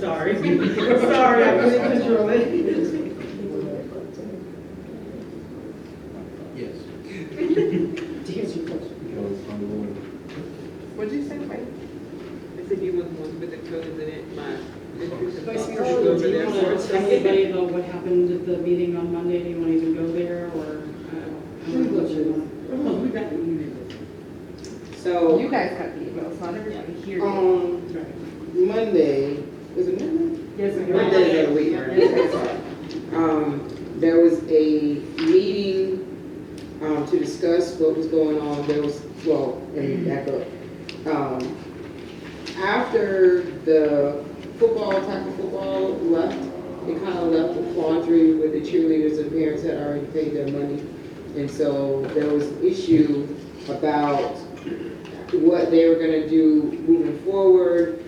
Sorry. Sorry, I couldn't control it. Yes. To answer your question. What'd you say, Mike? I said you want the ones with the toes in it, my. Vice Mayor Schultz, do you want to tell anybody about what happened at the meeting on Monday? Do you want to even go there, or? I don't know what you want. We got the email. So, You guys got the emails, not everybody here. Monday, was it Monday? Yes, I Monday of the week, right? Yes. There was a meeting, to discuss what was going on. There was, well, let me back up. After the tackle football left, it kind of left a quandary with the cheerleaders and parents had already paid their money. And so there was an issue about what they were gonna do moving forward.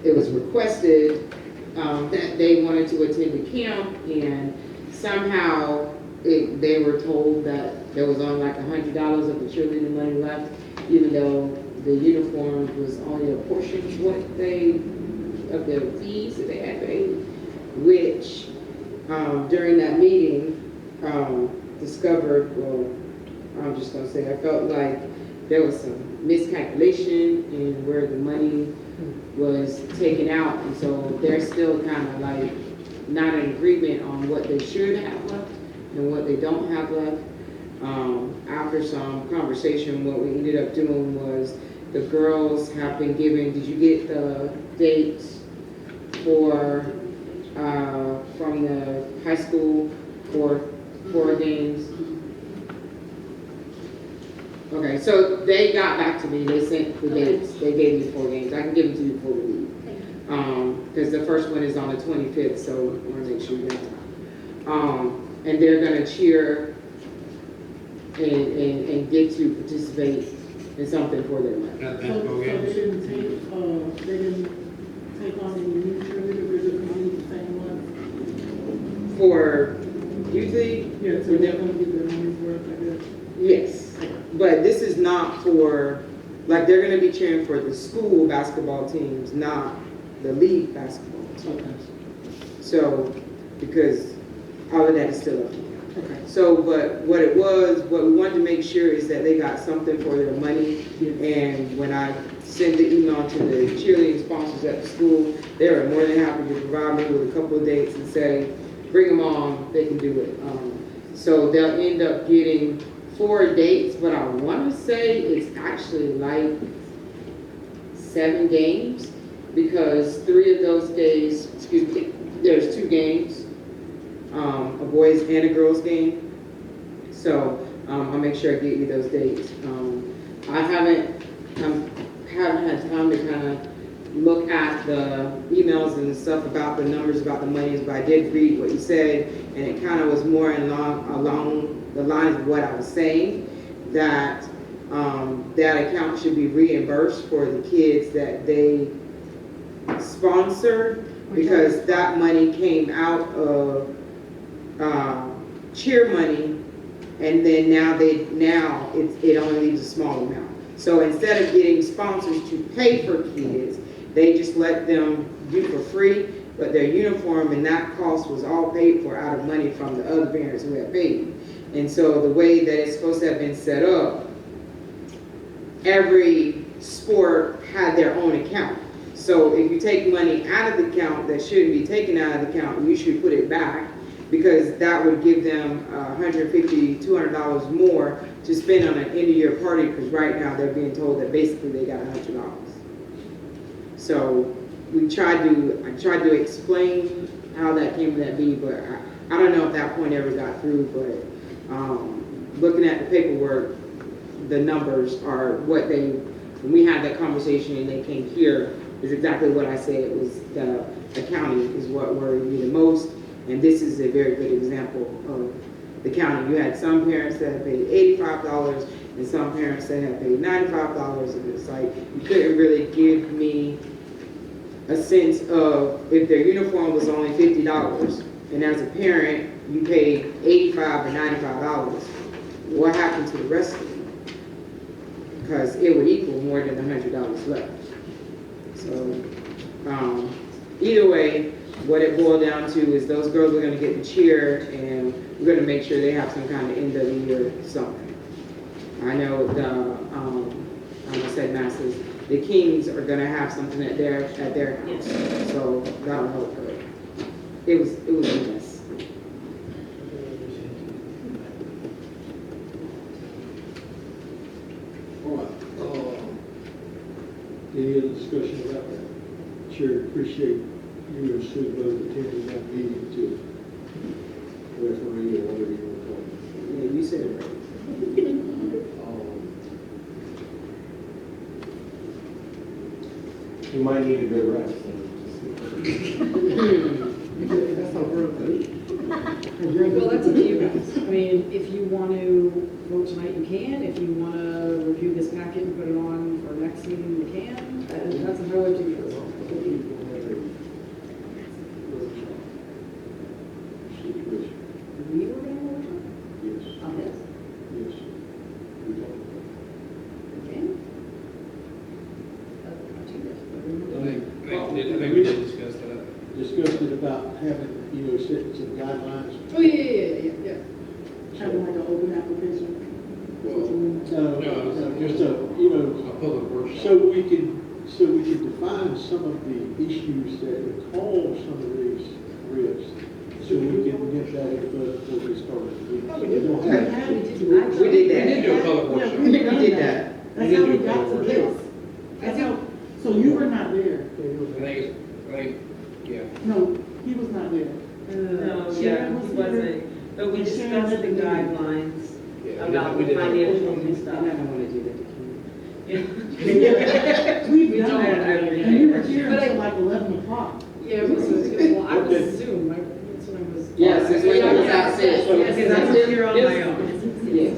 It was requested, that they wanted to attend the camp, and somehow they were told that there was only like $100 of the cheerleading money left, even though the uniform was only a portion of their fees that they had paid, which during that meeting discovered, well, I'm just gonna say, I felt like there was some miscalculation in where the money was taken out, and so they're still kind of like not in agreement on what they should have left and what they don't have left. After some conversation, what we ended up doing was the girls have been given, did you get the dates for, from the high school for 4 games? Okay, so they got back to me, they sent the dates, they gave me 4 games, I can give them to you before we leave. Because the first one is on the 25th, so I want to make sure you know. And they're gonna cheer and get to participate in something for their money. That basketball games. They didn't take like they're gonna be cheering for the school basketball teams, not the league basketball teams. So, because all of that is still up. Okay. So, but what we wanted to make sure is that they got something for their money. And when I sent the email to the cheerleading sponsors at the school, they were more than happy to provide me with a couple of dates and say, bring them on, they can do it. So they'll end up getting 4 dates, but I want to say it's actually like 7 games, because 3 of those days, there's 2 games, a boys and a girls game. So I'll make sure I get you those dates. I haven't had time to kind of look at the emails and stuff about the numbers, about the monies, but I did read what you said, and it kind of was more along the lines of what I was saying, that that account should be reimbursed for the kids that they sponsored, because that money came out of cheer money, and then now it only leaves a small amount. So instead of getting sponsors to pay for kids, they just let them do for free, but their uniform and that cost was all paid for out of money from the other parents who had paid. And so the way that it's supposed to have been set up, every sport had their own account. So if you take money out of the account that shouldn't be taken out of the account, you should put it back, because that would give them $150, $200 more to spend on an end-of-year party, because right now they're being told that basically they got $100. So I tried to explain how that came to that be, but I don't know if that point ever got through, but looking at the paperwork, the numbers are what when we had that conversation and they came here, is exactly what I said. It was the accounting is what worried me the most, and this is a very good example of the county. You had some parents that had paid $85 and some parents that had paid $95, and it's like you couldn't really give me a sense of, if their uniform was only $50 and as a parent you paid $85 or $95, what happened to the rest of them? Because it would equal more than $100 left. So either way, what it boiled down to is those girls are going to get the cheer, and we're going to make sure they have some kind of end of the year something. I know I said Masters, the Kings are going to have something at their house, so that'll help her. It was a mess. All right. Any other discussion about that? Sure, appreciate you and Sue both attending that meeting too. Referee or whatever you want to call it. Yeah, you said it right. You might need a good rest. That's how we're Well, that's up to you guys. I mean, if you want to vote tonight, you can. If you want to review this packet and put it on for next meeting, you can. That's entirely up to you. We were going to work Yes. on this. Yes. Okay. That's up to you guys. I think we did discuss that. Discussed it about having, setting some guidelines. Oh, yeah. having like an open application. Just A public workshop. so we can define some of the issues that would cause some of these risks. So we can get that input before we start. We don't have to. We did We that. did do a public workshop. We did that. That's how we got to this. That's how, so you were not there. I think, yeah. No, he was not there. No, Sharon yeah, was he here. wasn't, but we And Sharon discussed had the the meeting. guidelines Yeah, about we the did. financial and I stuff. don't want to do that. We've We done told that, her and you were here But I- until like 11 o'clock. Yeah, it was, well, I was Zoom. That's what I was. Yes, it's when I was out Yes, there. Because I was here on my own. Yes.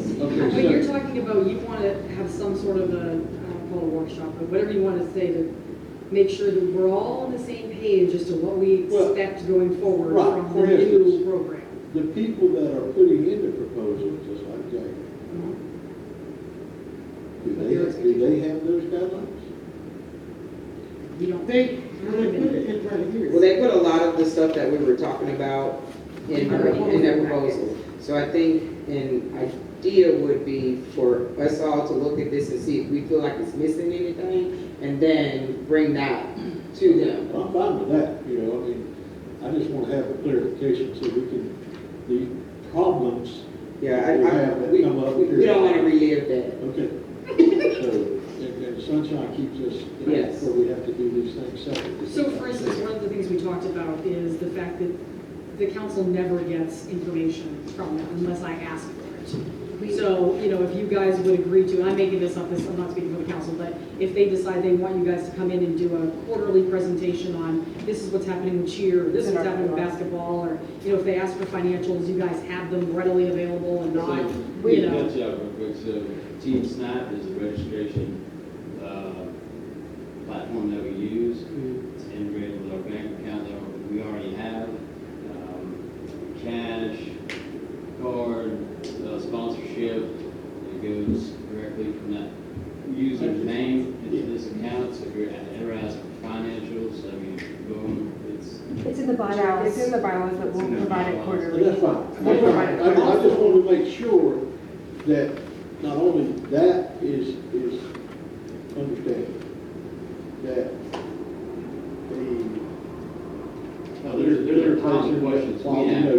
But you're talking about, you want to have some sort of a, I don't call it a workshop, but whatever you want to say to make sure that we're all on the same page as to what we Well, expect going forward right, from for the new instance. program. The people that are putting in the proposal, just like Jay, do Do they have those guidelines? You don't think, they put it right here. Well, they put a lot of the stuff that we were talking about in their proposal. So I think an idea would be for us all to look at this and see if we feel like it's missing anything, and then bring that to them. I'm fine with that, you know, I mean, I just want to have a clarification so we can, the problems Yeah, we have that we come up. don't want to relive that. Okay. So, and sunshine keeps us, you know, Yes. where we have to do these things separately. So for instance, one of the things we talked about is the fact that the council never gets information from them unless I ask for it. So, you know, if you guys would agree to, and I'm making this up, I'm not speaking for the council, but if they decide they want you guys to come in and do a quarterly presentation on this is what's happening with cheer, or this is what's happening with basketball, or, you know, if they ask for financials, you guys have them readily available and not, you know. Catch up real quick. So Team Snap is a registration platform that we use. It's integrated with our bank account that we already have. Cash, card, sponsorship, it goes directly from that user's name into this account. So if you're ever asking for financials, I mean, boom, It's in the bylaws. It's in the bylaws that we'll provide it quarterly. That's fine. We'll provide it I quarterly. just want to make sure that not only that is understanding, that there's a common questions we have as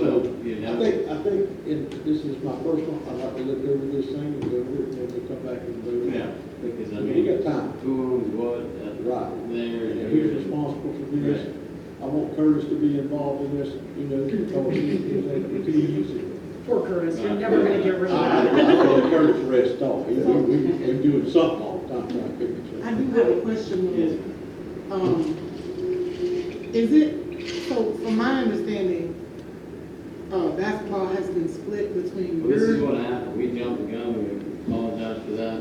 well. You know? I think, and this is my personal, I'd like to look over this thing and go over it, and then we'll come back and vote. Yeah, because I We mean, got time. who owns what, Right. there, And and who's here. responsible for this? I want Curtis to be involved in this, you know, because he's Poor Curtis, you're never gonna get rid of I that. let Curtis rest off. We're doing something all the time trying to figure it I out. do have a question, Yes. is it, so from my understanding, basketball has been split between Well, this is your, what happened, we jumped the gun, we apologize for that,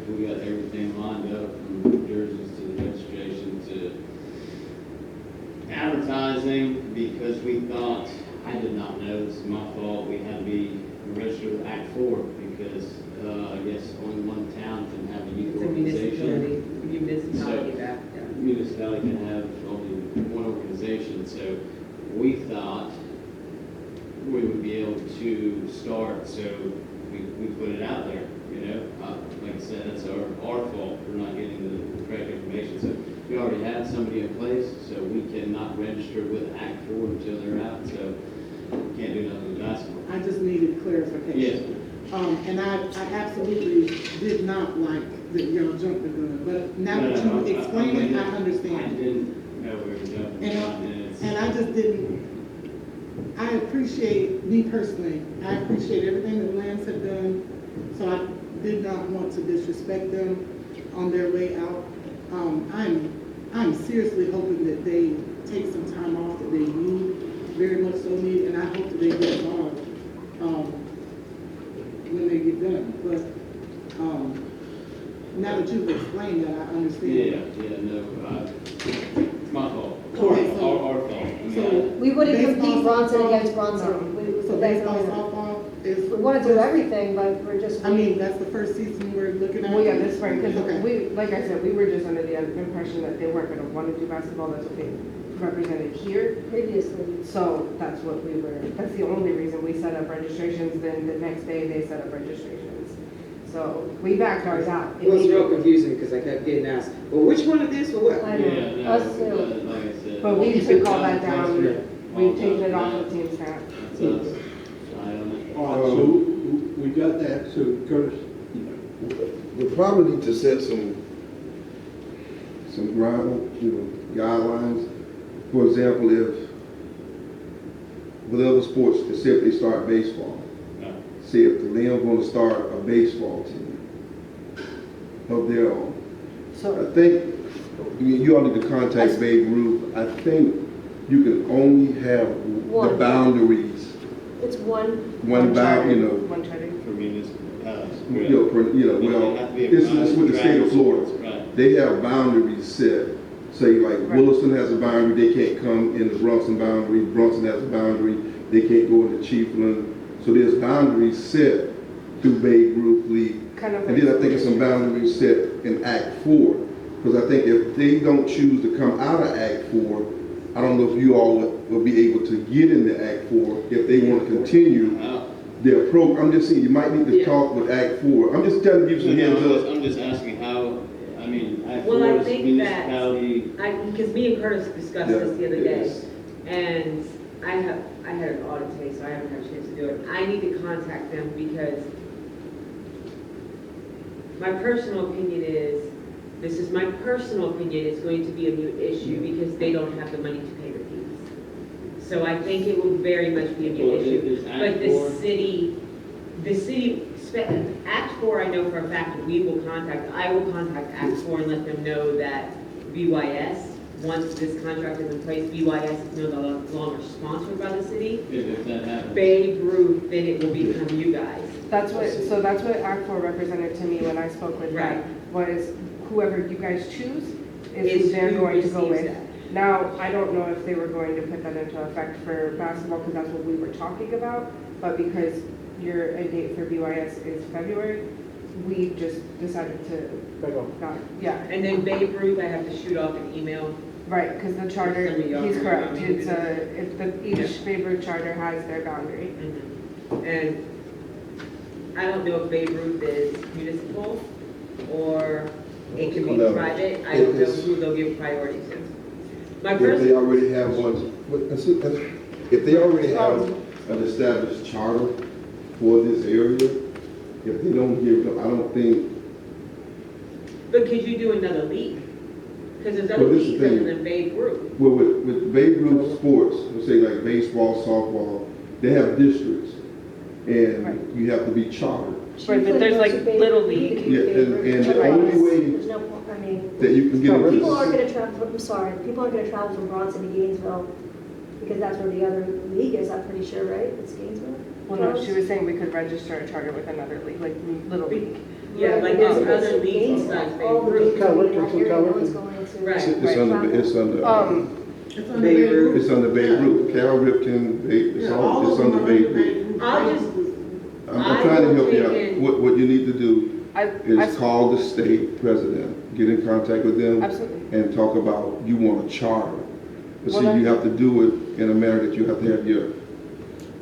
we got everything lined up, from jerseys to the registration to advertising, because we thought, I did not know, this is my fault, we had to be registered with Act 4, because, I guess only one town can have a youth It's a organization. municipality back, yeah. Municipality can have only one organization, so we thought we would be able to start, so we put it out there, you know? Like I said, that's our fault for not getting the correct information, so we already had somebody in place, so we cannot register with Act 4 until they're out, so we can't do nothing with basketball. I just needed clarification. And I absolutely did not like that y'all jumped the gun, but now that you explained it, I I understand. didn't know we were jumping the gun, and it's. And I just didn't, I appreciate, me personally, I appreciate everything that Lance had done, so I did not want to disrespect them on their way out. I'm seriously hoping that they take some time off that they need, very much so need, and I hope that they get involved, when they get done, but, now that you've explained that, I understand. No, it's my fault. Okay, so- Our fault. I mean, So. We wouldn't baseball, compete Bronson softball, against Bronson. no. So That's baseball, not- softball is. We want to do everything, but we're just. I mean, that's the first season we're looking at. Well, yeah, that's right, because Okay. we, like I said, we were just under the impression that they weren't gonna want to do basketball, that's what they represented here. Previously. So that's what we were, that's the only reason we set up registrations, then the next day they set up registrations. So we backed ours out. It was real confusing because I kept getting asked, well, which one of this or what? I know. Yeah, no, Us too. like I said. But we took all that down, Yeah. we've taken it off of Team Snap. That's us. I don't know. All right, so we got that, so Curtis, We probably need to set some ground, guidelines. For example, if with other sports, say if they start baseball, say if the Lions want to start a baseball team of their own. So, I think you all need to contact Babe Ruth. I think you can only have the One. boundaries, it's one. one bound, One charter. For municipal. well, They have to be a it's with the state of Florida. Right. They have boundaries set. Say like Williston has a boundary, they can't come in the Bronson boundary. Bronson has a boundary, they can't go into Chiefland. So there's boundaries set through Babe Ruth League kind of. And then I think it's some boundaries set in Act 4. Because I think if they don't choose to come out of Act 4, I don't know if you all will be able to get into Act 4 if they want to continue their program. I'm just saying, you might need to talk with Act 4. I'm just telling you some heads up. I'm just asking how, I mean, Act Well, 4 I is think that, municipality. because me and Curtis discussed this the other it day, is. and I had an audit today, so I haven't had a chance to do it. I need to contact them because my personal opinion is, this is my personal opinion, it's going to be a moot issue because they don't have the money to pay the fees. So I think it will very much be a moot issue. But the city, Act 4, I know for a fact that I will contact Act 4 and let them know that BYS, once this contract is in place, BYS is no longer sponsored by the city. If that happens. Babe Ruth, then it will become you guys. That's what Act 4 represented to me when I spoke with them, was whoever you guys choose is who they're going to go with. Now, I don't know if they were going to put that into effect for basketball because that's what we were talking about, but because your end date for BYS is February, we just decided to not, yeah. And then Babe Ruth, I have to shoot off an email. Right, because the charter, he's correct, each Babe Ruth charter has their boundary. And I don't know if Babe Ruth is municipal or it could be private. I don't know who they'll give priority to. If they already have one, if they already have an established charter for this area, if they don't give them, I don't think. But could you do another league? Because there's other leagues other than Babe Ruth. Well, with Babe Ruth sports, let's say like baseball, softball, they have districts, and you have to be chartered. Right, but there's like Little League. Yeah, and the only way that you can get into people aren't going to travel. I'm sorry, people aren't going to travel from Bronson to Gainesville because that's where the other league is. I'm pretty sure, right? It's Gainesville. Well, no, she was saying we could register a charter with another league, like Little League. Yeah, like there's other leagues besides Babe Ruth. Right. It's under Babe Ruth. Cal Ripken, it's under Babe Ruth. I'm trying to help you out. What you need to do is call the state president, get in contact with them, and talk about you want a charter. But see, you have to do it in a manner that you have to have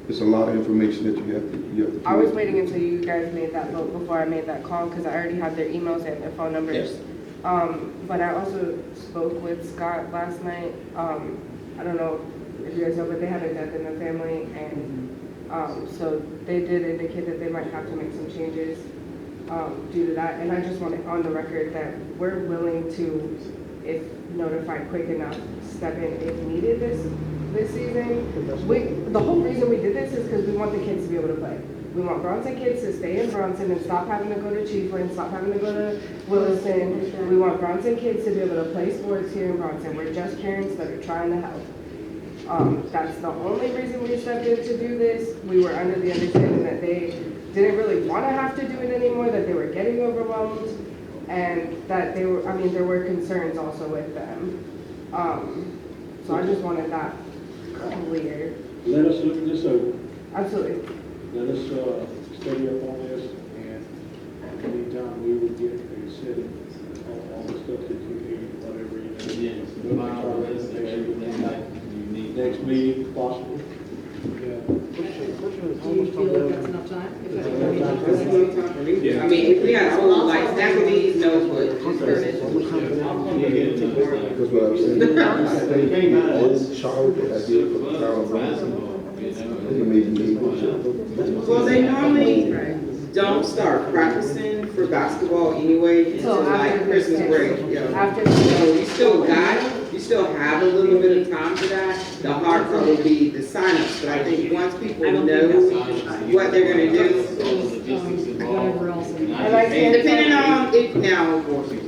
it's a lot of information that you have to. I was waiting until you guys made that vote before I made that call because I already had their emails and their phone numbers. But I also spoke with Scott last night. I don't know if you guys know, but they had a death in the family, and so they did indicate that they might have to make some changes due to that. And I just want it on the record that we're willing to, if notified quick enough, step in if needed this season. The whole reason we did this is because we want the kids to be able to play. We want Bronson kids to stay in Bronson and stop having to go to Chiefland, stop having to go to Williston. We want Bronson kids to be able to play sports here in Bronson. We're just parents that are trying to help. That's the only reason we stepped in to do this. We were under the understanding that they didn't really want to have to do it anymore, that they were getting overwhelmed, and that there were concerns also with them. So I just wanted that clear. Let us look this over. Absolutely. Let us study up on this, and in the meantime, we will get a set of all the stuff that you need, whatever you need. Yeah, file a list of everything that you need. Next meeting, if possible. Do you feel like that's enough time? I mean, if we had a whole, like, stack of these notes, but That's what I'm saying. I think the old charter that I did for the town of Bronson, well, they normally don't start practicing for basketball anyway until like Christmas break. So you still have a little bit of time for that. The hard part will be the sign-ups, but I think once people know what they're gonna do, depending on it now,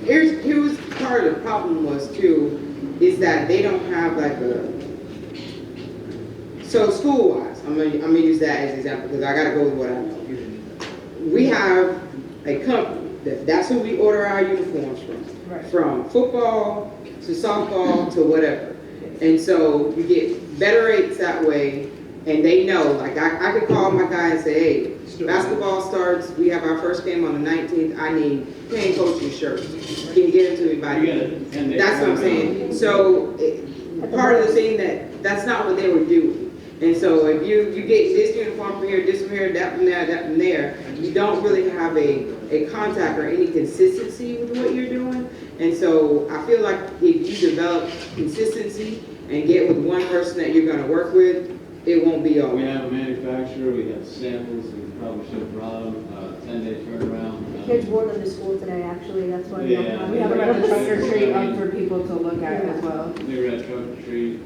here's part of the problem was too, is that they don't have like so school-wise, I'm gonna use that as an example because I gotta go with what I know. We have a company, that's who we order our uniforms from football to softball to whatever. And so you get better rates that way, And they know, like, I could call my guy and say, hey, basketball starts, we have our first game on the 19th, I need 10 coaching shirts. Can you get them to me by then? That's what I'm saying. So, part of the thing that's not what they were doing. And so if you get this uniform from here, this from here, that from there, that from there, you don't really have a contact or any consistency with what you're doing. And so I feel like if you develop consistency and get with one person that you're gonna work with, it won't be all. We have a manufacturer, we have samples, we probably should have brought them, 10-day turnaround. Kids wore them to school today, actually, that's why. Yeah. We have another trunk or treat up for people to look at as well. We were at trunk or treat,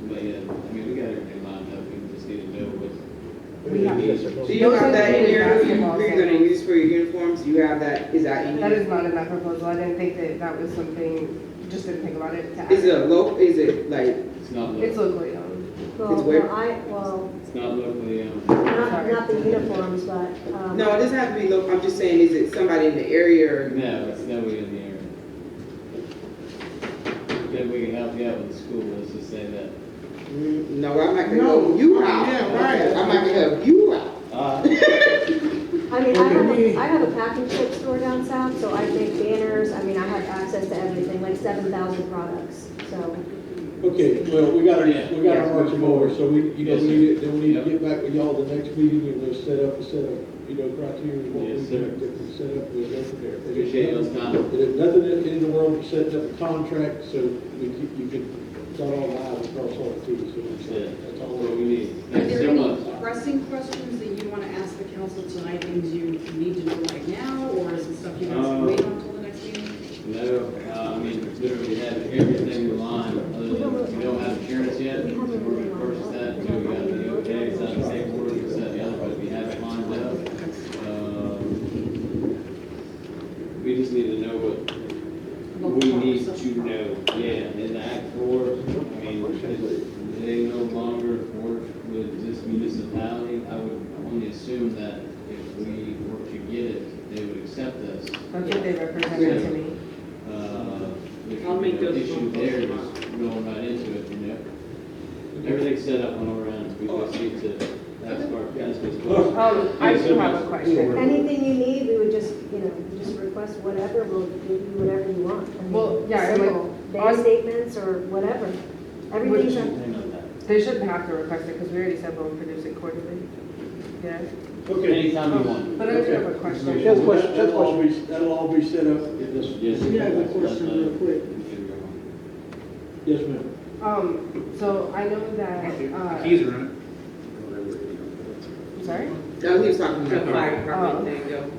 but yeah, I mean, we got everything lined up, we just need to know what. We have, Do you have that in here, who you're gonna use for your uniforms? Do you have that, is that in here? That is not in that proposal. I didn't think that was something, just didn't think about it to add. Is it a local, is it like, It's not It's local, locally owned. It's where? it's not locally, Not the uniforms, but, no, it doesn't have to be local, I'm just saying, is it somebody in the area or? no, it's nobody in the area. Then we can help you out with the school, let's just say that. No, I'm not gonna help you out. Yeah, right. I'm not gonna help you out. I mean, I have a package ship store down south, so I make banners, I mean, I have access to everything, like 7,000 products, so. Okay, well, we gotta march them over, so we need to get back with y'all the next meeting, and we'll set up, criteria, what we Yes, sir. can set up, we'll go from there. Appreciate those comments. There's nothing in the world for setting up a contract, so you can dot all the i's and cross all the t's, so that's all What we need. Are Thank you there so any much. pressing questions that you want to ask the council tonight, things you need to know right now, or is it stuff you guys can wait on until the next meeting? No, I mean, literally have everything in line, other than we don't have insurance yet, so we're gonna purchase that, so we got the okay, it's not the same word, it's not the other, but we have it lined up. We just need to know what we need to know, yeah, in the Act 4, I mean, they no longer work with this municipality, I would only assume that if we were to get it, they would accept us. That's what they represented to me. I'll make those issue phone calls there, tomorrow. just going right into it, you know? Everything's set up on our end, we just need to ask our council. I do have a question. Anything you need, we would just request whatever, we'll give you whatever you want. I mean, Well, yeah, and simple. like, Bank statements or whatever. Everything's, They shouldn't have to request it, because we already said we'll produce it quarterly. Yeah. Okay. Anytime you want. But I do have a question. That'll all be set up in this. Yes. We have a question real quick. Yes, ma'am. So I know that, The keys are in sorry? No, he was talking The about. fire department, there you go.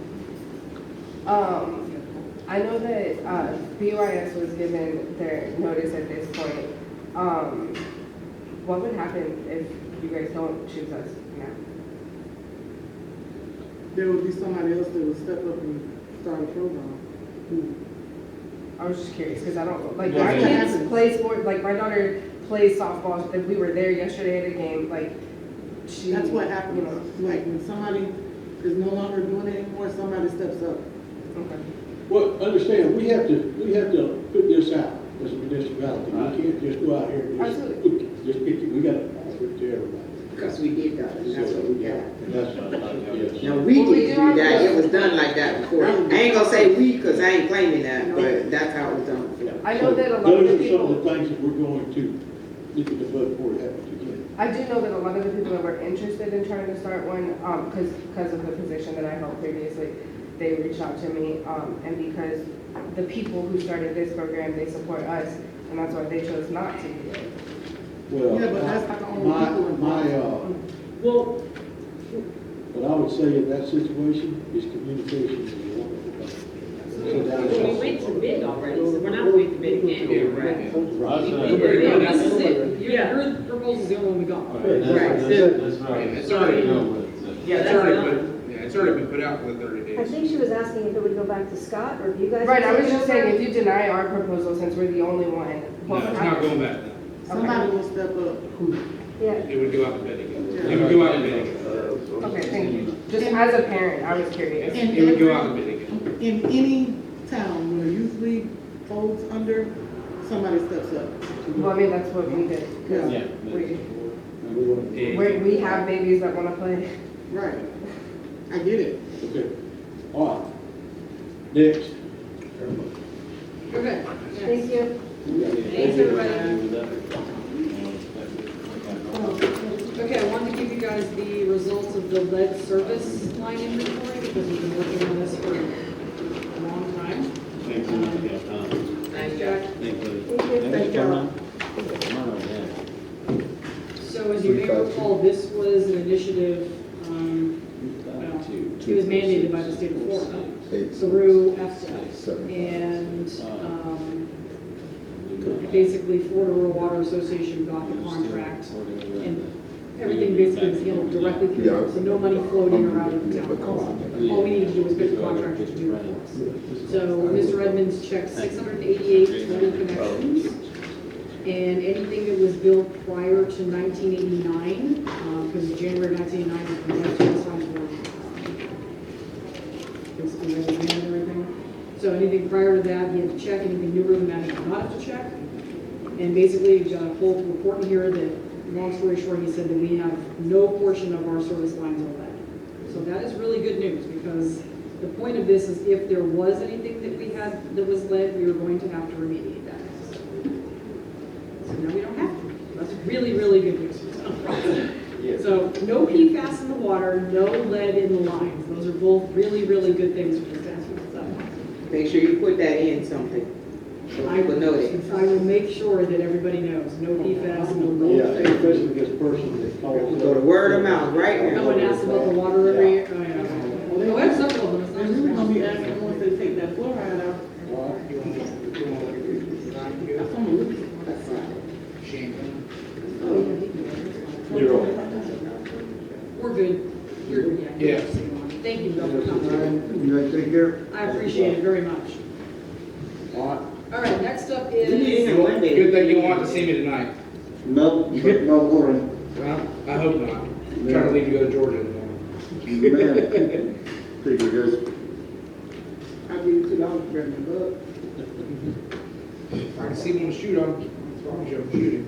I know that BYS was given their notice at this point. What would happen if you guys don't choose us now? There would be somebody else that would step up and start a program. I was just curious, because I don't, like, Yeah, my that kids happens. play sport, like, my daughter plays softball, like, we were there yesterday at a game, like, she. That's what you happens, know. like when somebody is no longer doing it anymore, somebody steps up. Okay. Well, understand, we have to put this out as a municipality. We can't just go out here and Absolutely. just pick it, we gotta offer it to everybody. Because we did that, and that's what we got. And that's, yes. No, we Well, we didn't do do that, have- it was done like that before. I ain't gonna say we, because I ain't claiming that, but that's how it was done before. I know that a lot of Those the are some people, of the things that we're going to look at the vote for it happens again. I do know that a lot of the people that were interested in trying to start one, because of the position that I held previously, they reached out to me, and because the people who started this program, they support us, and that's why they chose not to do it. Well, Yeah, but that's not the only people involved. Well, what I would say in that situation is communication is a wonderful thing. So that's we went to bid already, so we're not going to bid again, right? This is it. Your proposal's the only one we got. That's right. It's already, Yeah, it's that's already done. been, it's already been put out for the 30 I days. think she was asking if it would go back to Scott, or if you guys. Right, I would was take just it over. saying, if you deny our proposal, since we're the only one. No, it's not going back. Somebody will step up. Yeah. It would go out to bid again. It would go out to bid again. Okay, thank you. Just as a parent, I was curious. In It would go out to bid again. In any town where youth league folds under, somebody steps up. Well, I mean, that's what we did. 'cause Yeah. we- We have babies that wanna play. Right. I get it. Okay. All right. Next. Okay. Thank you. Thanks, everybody. Okay, I wanted to give you guys the results of the lead service line inventory because we've been working on this for a long time. Thanks so much for your time. Thanks, Jack. Thank you. Thank y'all. Come on over there. So as you may recall, this was an initiative, it was mandated by the state of Florida through FSA. And basically Florida Rural Water Association got the contract and everything basically was handled directly through them. So no money floating around in the town. All we needed to do was get the contractor to do it for us. So Mr. Edmonds checked 688 total connections. And anything that was built prior to 1989, because January 1989 was when the service lines were basically ready and everything. So anything prior to that, he had to check. Anything newer than that, he did not have to check. And basically, he's got a full report in here that, long story short, he said that we have no portion of our service lines are lead. So that is really good news because the point of this is if there was anything that we had that was lead, we were going to have to remediate that. So now we don't have to. That's really, really good news for town. So no PFAS in the water, no lead in the lines. Those are both really, really good things for the town. Make sure you put that in something. So people know that. I will make sure that everybody knows, no PFAS, no lead. Yeah, especially this person that calls. So the word of mouth right now. No one asked about the water every year. Oh, yeah. Well, we have several of them. It's not just We're gonna be one. asking once they take that fluoride out. You're on. We're good. You're, Yeah. Thank you, Bill, for coming. You guys take care. I appreciate it very much. All right. All right, next up We need is, him one day. Good thing you want to see me tonight. No, no worry. Well, I hope not. I'm trying to leave you to go to Georgia in the morning. Man, pretty good. I'll give you $2 for bringing the book. If I can see one to shoot on, I promise you I'm shooting.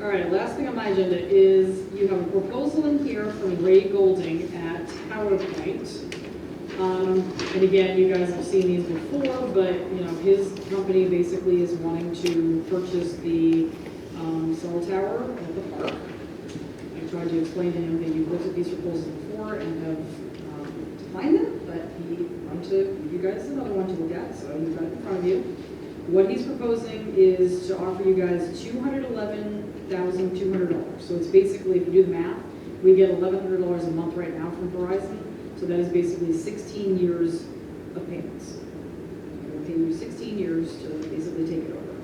all right, last thing on my agenda is you have a proposal in here from Ray Golding at Tower Point. And again, you guys have seen these before, but you know, his company basically is wanting to purchase the cell tower at the park. I tried to explain to him that you've looked at these proposals before and have declined them, but he wanted to give you guys another one to look at, so you've got it in front of you. What he's proposing is to offer you guys $211,200. So it's basically, if you do the math, we get $1,100 a month right now from Verizon. So that is basically 16 years of payments. We'll pay you 16 years to basically take it over.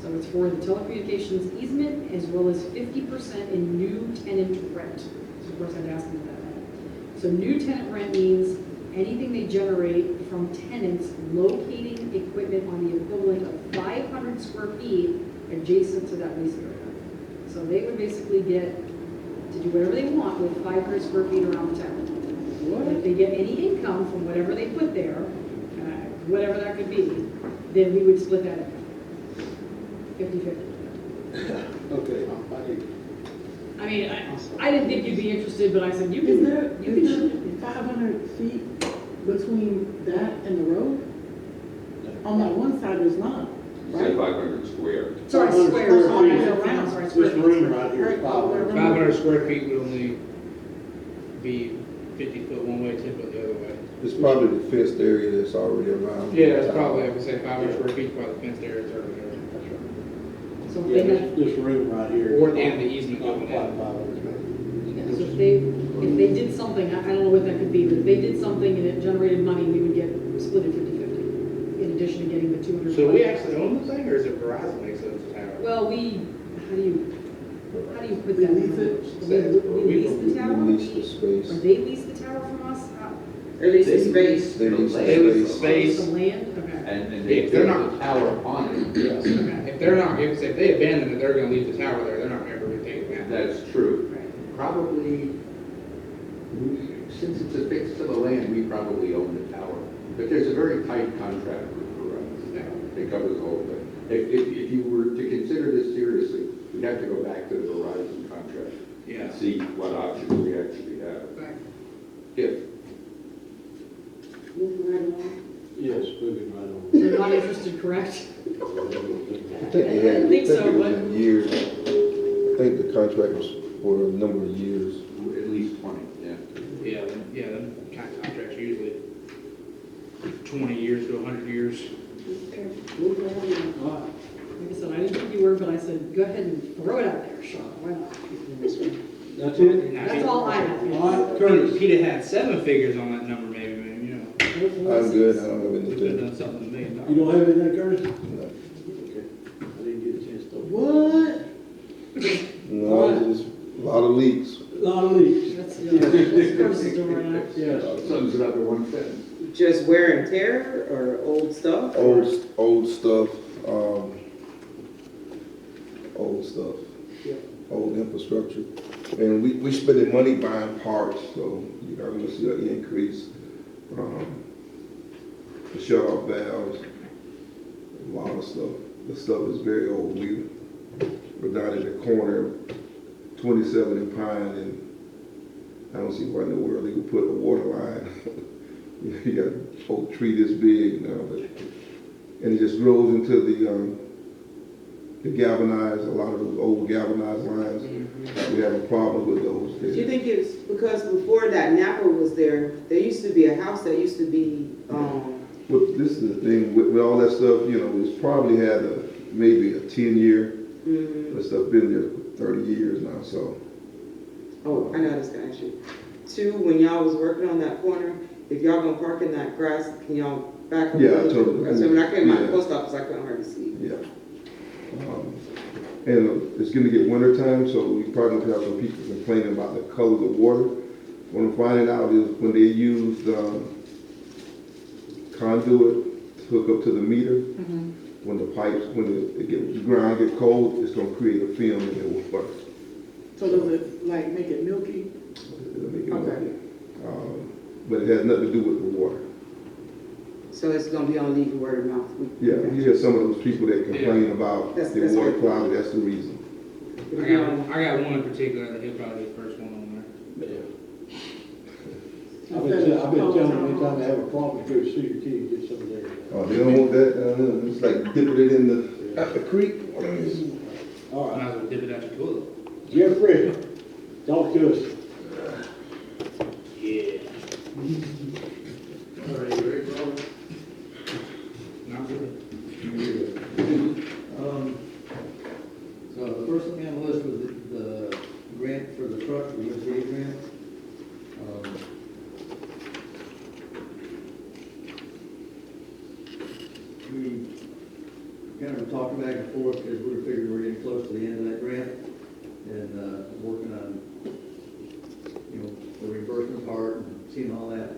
So it's for the telecommunications easement as well as 50% in new tenant rent. So of course I'd ask them that. So new tenant rent means anything they generate from tenants locating equipment on the equivalent of 500 square feet adjacent to that lease area. So they would basically get to do whatever they want with 500 square feet around the town. And if they get any income from whatever they put there, whatever that could be, then we would split that income. 50-50. Okay. I mean, I didn't think you'd be interested, but I said, you Is can, there you can. 500 feet between that and the road? On that one side, there's not, right? 500 square. Sorry, 500 squares, square sorry, feet. around, sorry, square This feet. room right here is 500. 500 square feet would only be 50 foot one way, 10 foot the other way. It's probably the fenced area that's already around. Yeah, it's probably, I would say 500 square feet, probably the fenced area is already there. So if Yeah, they had, this room right here. Or the end of the easement going in. so if they did something, I don't know what that could be, but if they did something and it generated money, we would get split it 50-50, in addition to getting the 200. So we actually own the thing, or is it Verizon makes it the tower? Well, how do you put that? lease it? We lease the tower? We lease the space. Or they lease the tower from us? At least the space. They lease They lease the the space. space. The land? Okay. And Yeah, they they're built not- the tower upon it, yes. Okay. If they're not, if they abandon it, they're gonna leave the tower there, they're not ever gonna take it back. That's true. Right. Probably, since it's affixed to the land, we probably own the tower. But there's a very tight contract for us. It covers the whole thing. If you were to consider this seriously, we have to go back to the Verizon contract. Yeah. And see what options we actually have. Right. If, Moving right along. Yes, moving right on. You're not interested, correct? I think they had, I think so, it was but- in years. I think the contract was for a number of years. at least 20, yeah. Yeah, them kind of contracts usually 20 years to 100 years. Okay. Moving right along. All right. Like I said, I didn't think you were, but I said, go ahead and throw it out there, Sean, why not? That's it? That's all I have. yes. All right, Curtis. He'd have had 7 figures on that number maybe, man, you know. I'm good, I don't have Could have anything. done something $1 million. You don't have anything, Curtis? No. Okay. I didn't get a chance to. What? No, just a lot of leaks. A lot of leaks. That's Curtis's door right now. Yes. Sums it up in one sentence. Just wear and tear or old stuff? Old stuff, old stuff, Yeah. old infrastructure. And we spending money buying parts, so you're not gonna see an increase. The shut-off valves, a lot of stuff. The stuff is very old. We're down in the corner, 27 and Pine, and I don't see why in the world they would put a water line. You got an old tree this big now, but, and it just grows into the galvanized, a lot of those old galvanized lines. We have a problem with those. Do you think it's because before that Napa was there used to be a house that used to be, Well, this is the thing, with all that stuff, you know, it's probably had maybe a 10-year, but stuff been there for 30 years now, so. oh, I know this gonna ask you. 2, when y'all was working on that corner, if y'all gonna park in that grass, can y'all back up? Yeah, I told them. So when I came out of Yeah. the post office, I couldn't hardly see. Yeah. And it's gonna get winter time, so we probably gonna have some people complaining about the color of the water. What I'm finding out is when they use conduit to hook up to the meter, when the pipes, the ground get cold, it's gonna create a film in the water. So does it like make it milky? It'll make it Okay. milky. But it has nothing to do with the water. So it's gonna be on legal word of mouth. Yeah, you hear some of those people that complain about That's the water good. cloud, that's the reason. I got one in particular that he'll probably be the first one on there. I've been telling them anytime they have a problem, go to Cedar Key and get some of theirs. Oh, they don't want that down there, it's like dipping it in the creek. All Might right. as well dip it out your toilet. Jeffrey, talk to us. Yeah. All right, you ready, Robert? Not really. So the first thing on the list was the grant for the truck, the USDA grant. We kind of talked back and forth because we were figuring we're getting close to the end of that grant and working on, the reimbursement part and seeing all that.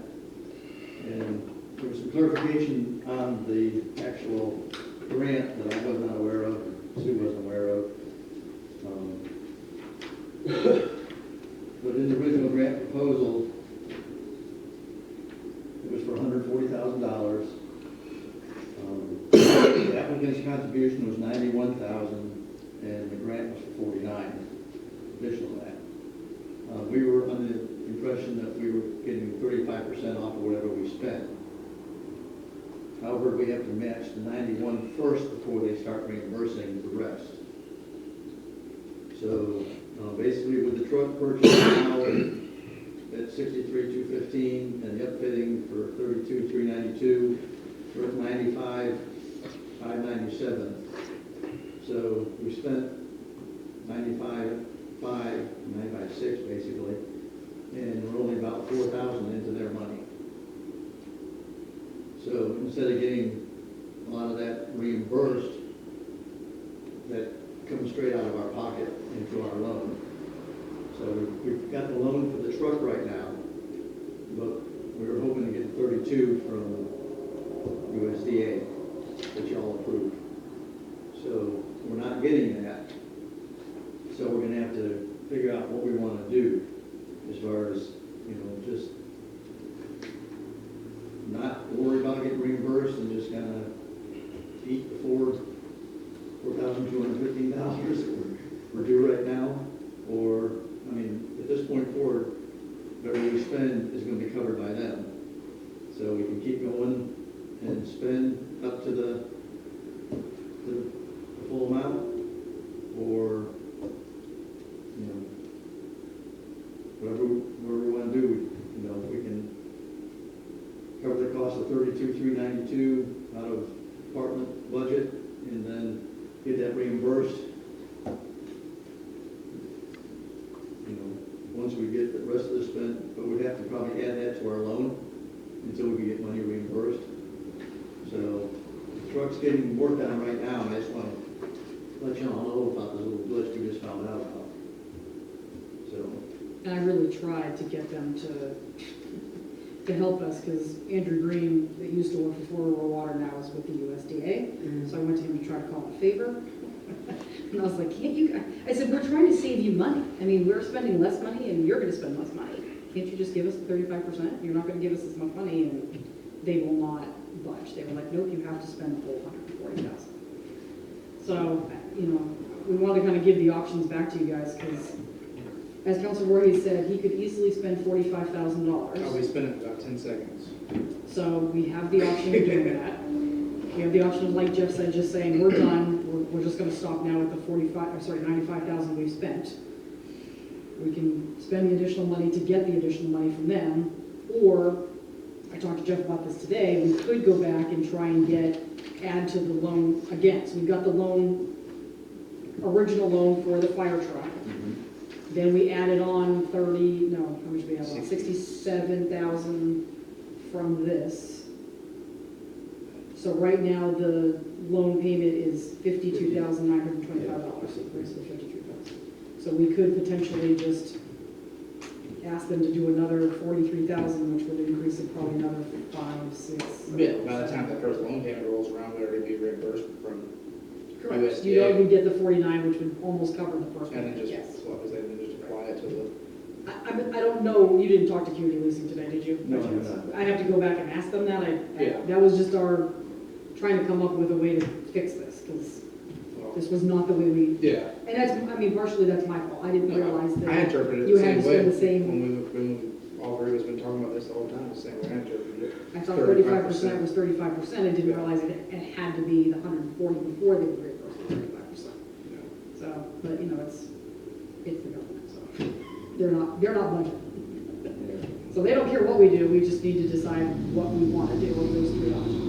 And there was some clarification on the actual grant that I was not aware of, Sue wasn't aware of. But in the original grant proposal, it was for $140,000. The applicant's contribution was $91,000, and the grant was for $49,000, additional to that. We were under the impression that we were getting 35% off of whatever we spent. However, we have to match the 91 first before they start reimbursing the rest. So basically with the truck purchase now at $63,215 and the upfitting for $32,392, we're at $95,597. So we spent $95,600 basically, and we're only about $4,000 into their money. So instead of getting a lot of that reimbursed, that comes straight out of our pocket into our loan. So we've got the loan for the truck right now, but we were hoping to get 32 from USDA, which y'all approved. So we're not getting that. So we're gonna have to figure out what we wanna do as far as, just not worry about getting reimbursed and just kind of eat the $4,215. we're due right now, or, I mean, at this point forward, whatever we spend is gonna be covered by them. So we can keep going and spend up to the full amount, or, you know, whatever we wanna do, you know, we can cover the cost of 32,392 out of department budget, and then get that reimbursed. You know, once we get the rest of the spent, but we'd have to probably add that to our loan until we can get money reimbursed. So the truck's getting worked on right now, and I just want to let you all know about this little glitch we just found out about. So, And I really tried to get them to help us, because Andrew Green, that used to work for Florida Rural Water, now is with the USDA. So I went to him to try to call him a favor. And I was like, can't you, I said, we're trying to save you money. I mean, we're spending less money and you're gonna spend less money. Can't you just give us the 35%? You're not gonna give us as much money, and they will not budge. They were like, nope, you have to spend the full 140,000. So, you know, we wanted to kind of give the options back to you guys, because as Councilor Voorhees said, he could easily spend $45,000. I'll be spending about 10 seconds. So we have the option of doing that. We have the option of, like Jeff said, just saying, we're done, we're just gonna stop now at the 95,000 we've spent. We can spend the additional money to get the additional money from them, or, I talked to Jeff about this today, we could go back and try and add to the loan again. So we've got the loan, original loan for the fire truck. Then we added on how much did we have on? 67,000 from this. So right now, the loan payment is $52,925, so it brings it to $53,000. So we could potentially just ask them to do another 43,000, which would increase it probably another 5, 6. Yeah, by the time the first loan payment rolls around, we already be reimbursed from Correct. You'd already get the 49, which would almost cover the first one. and then just, Yes. what was that, and then just apply it to the. I don't know, you didn't talk to Community Leasing today, did you? No, I did not. I have to go back and ask them that. Yeah. That was just our, trying to come up with a way to fix this, because this was not the way we. Yeah. And that's, I mean, partially that's my fault. I didn't realize that. I interpreted it You the had same to way. spend the same. When all three of us been talking about this the whole time, the same way I interpreted it. I thought 35% was 35%. I didn't realize it had to be the 140 before they would reimburse the 35%. So, but you know, it's the government, so they're not budgeting. So they don't care what we do. We just need to decide what we want to do with those three options.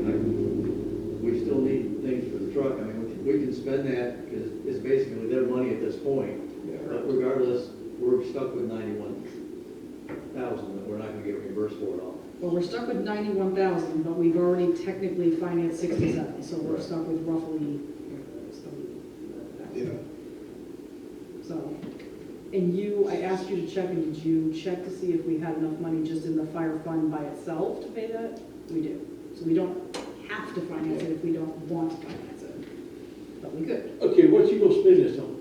I mean, we still need things for the truck. I mean, we can spend that, because it's basically their money at this point. But regardless, we're stuck with 91,000 that we're not gonna get reimbursed for it all. Well, we're stuck with 91,000, but we've already technically financed 67, so we're stuck with roughly. Yeah. So, and I asked you to check, and did you check to see if we had enough money just in the fire fund by itself to pay that? We do. So we don't have to finance it if we don't want to finance it, but we could. Okay, what you gonna spend this on?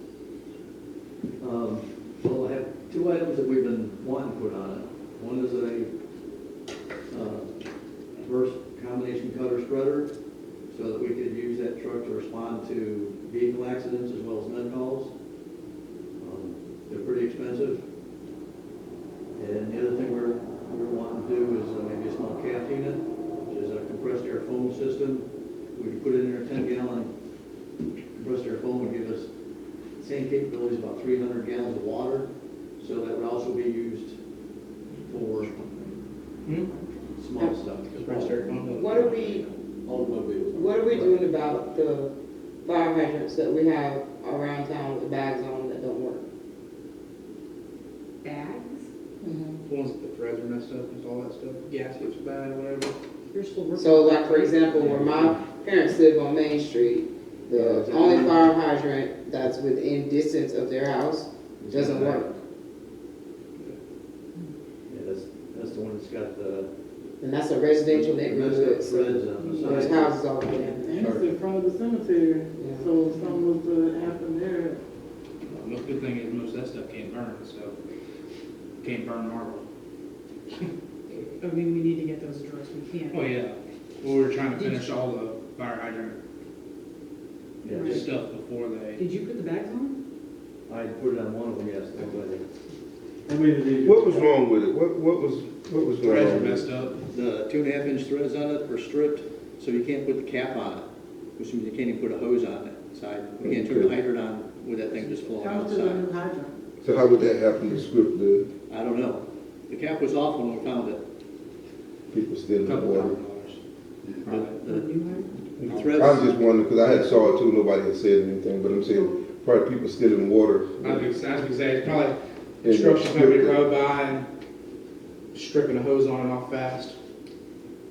Well, I have two items that we've been wanting to put on it. One is a reverse combination cutter spreader, so that we could use that truck to respond to vehicle accidents as well as med calls. They're pretty expensive. And the other thing we're wanting to do is maybe a small calf unit, which is a compressed air foam system. We could put it in our 10-gallon compressed air foam and give us the same capabilities, about 300 gallons of water. So that would also be used for small stuff. What are we doing about the fire hydrants that we have around town with the bags on them that don't work? Bags? The ones that the threads are messed up and all that stuff, gaskets are bad or whatever. You're still working. So like, for example, where my parents live on Main Street, the only fire hydrant that's within distance of their house doesn't work. Yeah, that's the one that's got the. And that's a residential neighborhood, so threads on the there's side. houses all over there. And it's in front of the cemetery, so if something was to happen there. The good thing is most of that stuff can't burn, so can't burn marble. I mean, we need to get those addressed. We can't. Oh, yeah. Well, we were trying to finish all the fire hydrant Yeah. stuff before they. Did you put the bags on? I put it on one of them, yes, already. How many did you? What was wrong with it? What was going Threads are on? messed up. The 2.5-inch threads on it are stripped, so you can't put the cap on it, which means you can't even put a hose on it side. You can't turn the hydrant on with that thing just flowing How much is a outside. new hydrant? So how would that happen to script the I don't know. The cap was off when we found it. people still in the Couple water? $1,000. The I threads. was just wondering, because I had saw it too, nobody had said anything, but I'm saying, probably people still in the water. I was gonna say, it's probably And construction company strip it. rode by and stripping a hose on and off fast.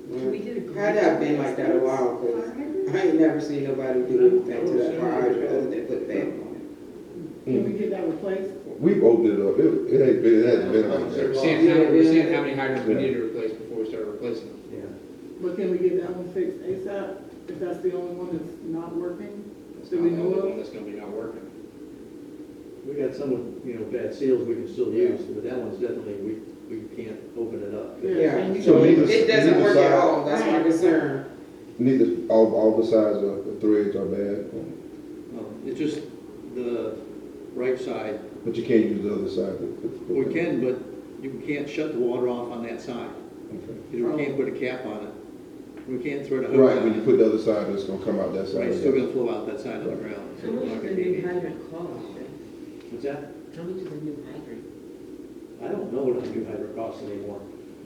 We did a. Had that been like that a while, cause I ain't never seen nobody do anything to that fire hydrant other than put back on Can we get that replaced? We've opened it up. It hasn't been like So that. we're seeing how many hydrants we need to replace before we start replacing them. Yeah. But can we get that one fixed ASAP, if that's the only one that's not working? That's Do not we the know only of? one that's gonna be not working. We got some with, bad seals we can still use, but that one's definitely, we can't open it up. it. Yeah, and you so can- it doesn't neither work at side- all, that's my concern. Neither, all the sides of the threads are bad, It's just the right side. but you can't use the other side. We can, but you can't shut the water off on that side. Okay. Because we can't put a cap on it. We can't throw the hose Right, on when you it. put the other side, it's gonna come out that side. Right, it's still gonna flow out that side of the ground. So How we're much not does gonna a new be- hydrant cost? What's that? How much is a new hydrant? I don't know what a new hydrant costs anymore.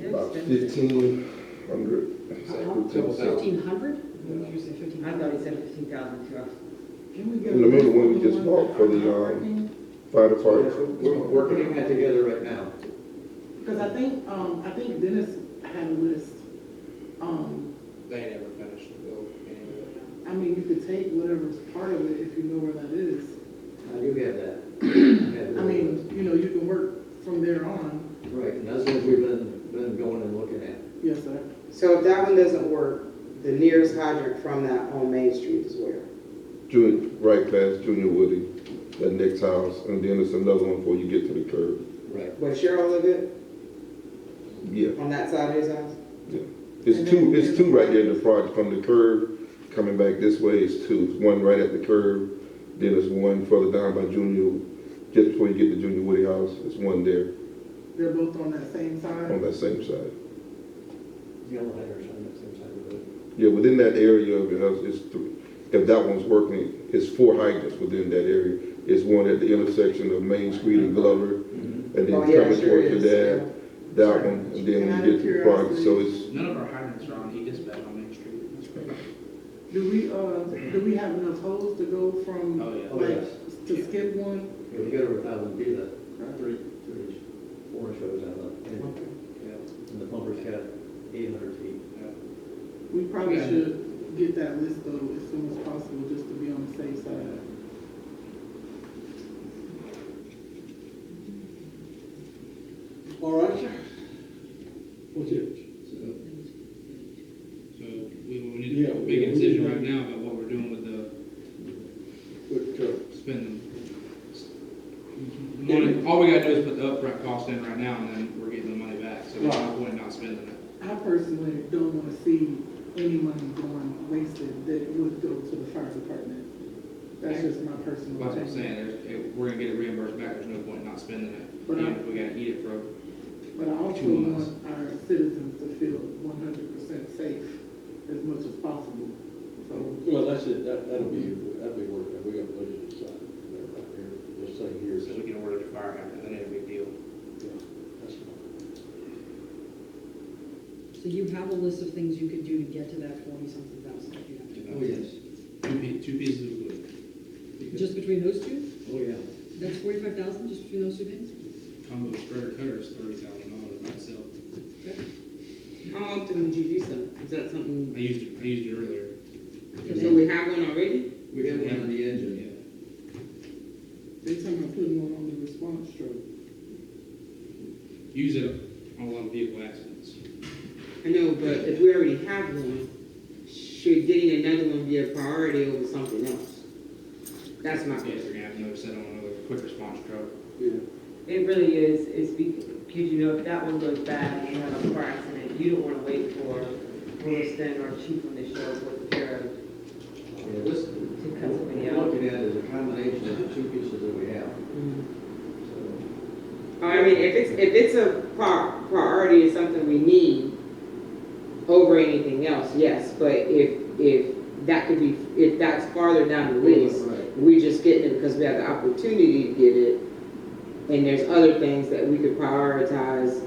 About 1,500. Couple thousand. 1,500? What did you say, 1,500? I thought he said 15,000 too. Can we get? And remember when we a list just of the ones bought for that the, are not working? Fire We're department. working that together right now. Because I think Dennis had a list. They ain't ever finished the bill. Anyway. I mean, you could take whatever's part of it if you know where that is. I do have that. I mean, you can work from there on. Right, and that's what we've been going and looking at. Yes, sir. So if that one doesn't work, the nearest hydrant from that on Main Street is where? Right past Junior Woody, that next house, and then there's another one before you get to the curb. Right. Where Cheryl live it, Yeah, on that side of his house? yeah. It's two right there in the project, from the curb, coming back this way, it's two. It's one right at the curb, then there's one further down by Junior, just before you get to Junior Woody house, there's one there, They're both on that same on side. that same side. Yellow hydrants on that same side of the road. Yeah, within that area of the house, if that one's working, it's 4 hydrants within that area. It's one at the intersection of Main Street and Glover, and then Oh, yeah, coming sure towards is, your yeah. dad, that one, and then when you get to the project, so it's, None of our hydrants are on E-dispatch on Main Street. That's great. Do we have enough hose to go from, Oh, yeah. Oh, like, yes. to skip one? Yeah, we got over 1,000 feet of 3-inch, 4-inch hose on the, and the pumper's got 800 feet. We probably Yeah. should get that list though as soon as possible, just to be on the safe side. All right. What's it? So we need Yeah, to we- make a we- decision we- right now about what we're doing with the spending. All we gotta do is put the upfront cost in right now, and then we're getting the money back, so there's no point in not spending it. I personally don't want to see any money going wasted that would go to the fire department. That's just my personal That's what I'm opinion. saying, if we're gonna get it reimbursed back, there's no point in not spending it, But even I- if we gotta eat it for But I also 2 months. want our citizens to feel 100% safe as much as possible. So, Well, that's it, that'll be working, we got budget aside, right here, this thing here. so we can order the fire hydrant, that ain't a big deal. Yeah, that's fine. So you have a list of things you could do to get to that 40-something thousand if you have to. Oh, yes. Two pieces of wood. Just between those two? Oh, yeah. That's 45,000 just between those two things? Combo spreader cutter is $30,000 by itself. How often would you use them? Is that something, I used it earlier. so we have one already? We have one on the engine. Yeah. they talking about putting one on the response truck. Use it on a lot of vehicle accidents. I know, but if we already have one, should getting another one be a priority over something else? That's my Yeah, question. we're gonna have another set on another quick response truck. It really is, it's because, if that one goes bad and you have a car accident, you don't wanna wait for Williston or Chief when they show up with a pair of, Yeah, this, to cut somebody mean, if it's a priority, it's something we need over anything else, yes, but if that could be, if that's farther down the list, we just getting it because we have the opportunity to get it, and there's other things that we could prioritize,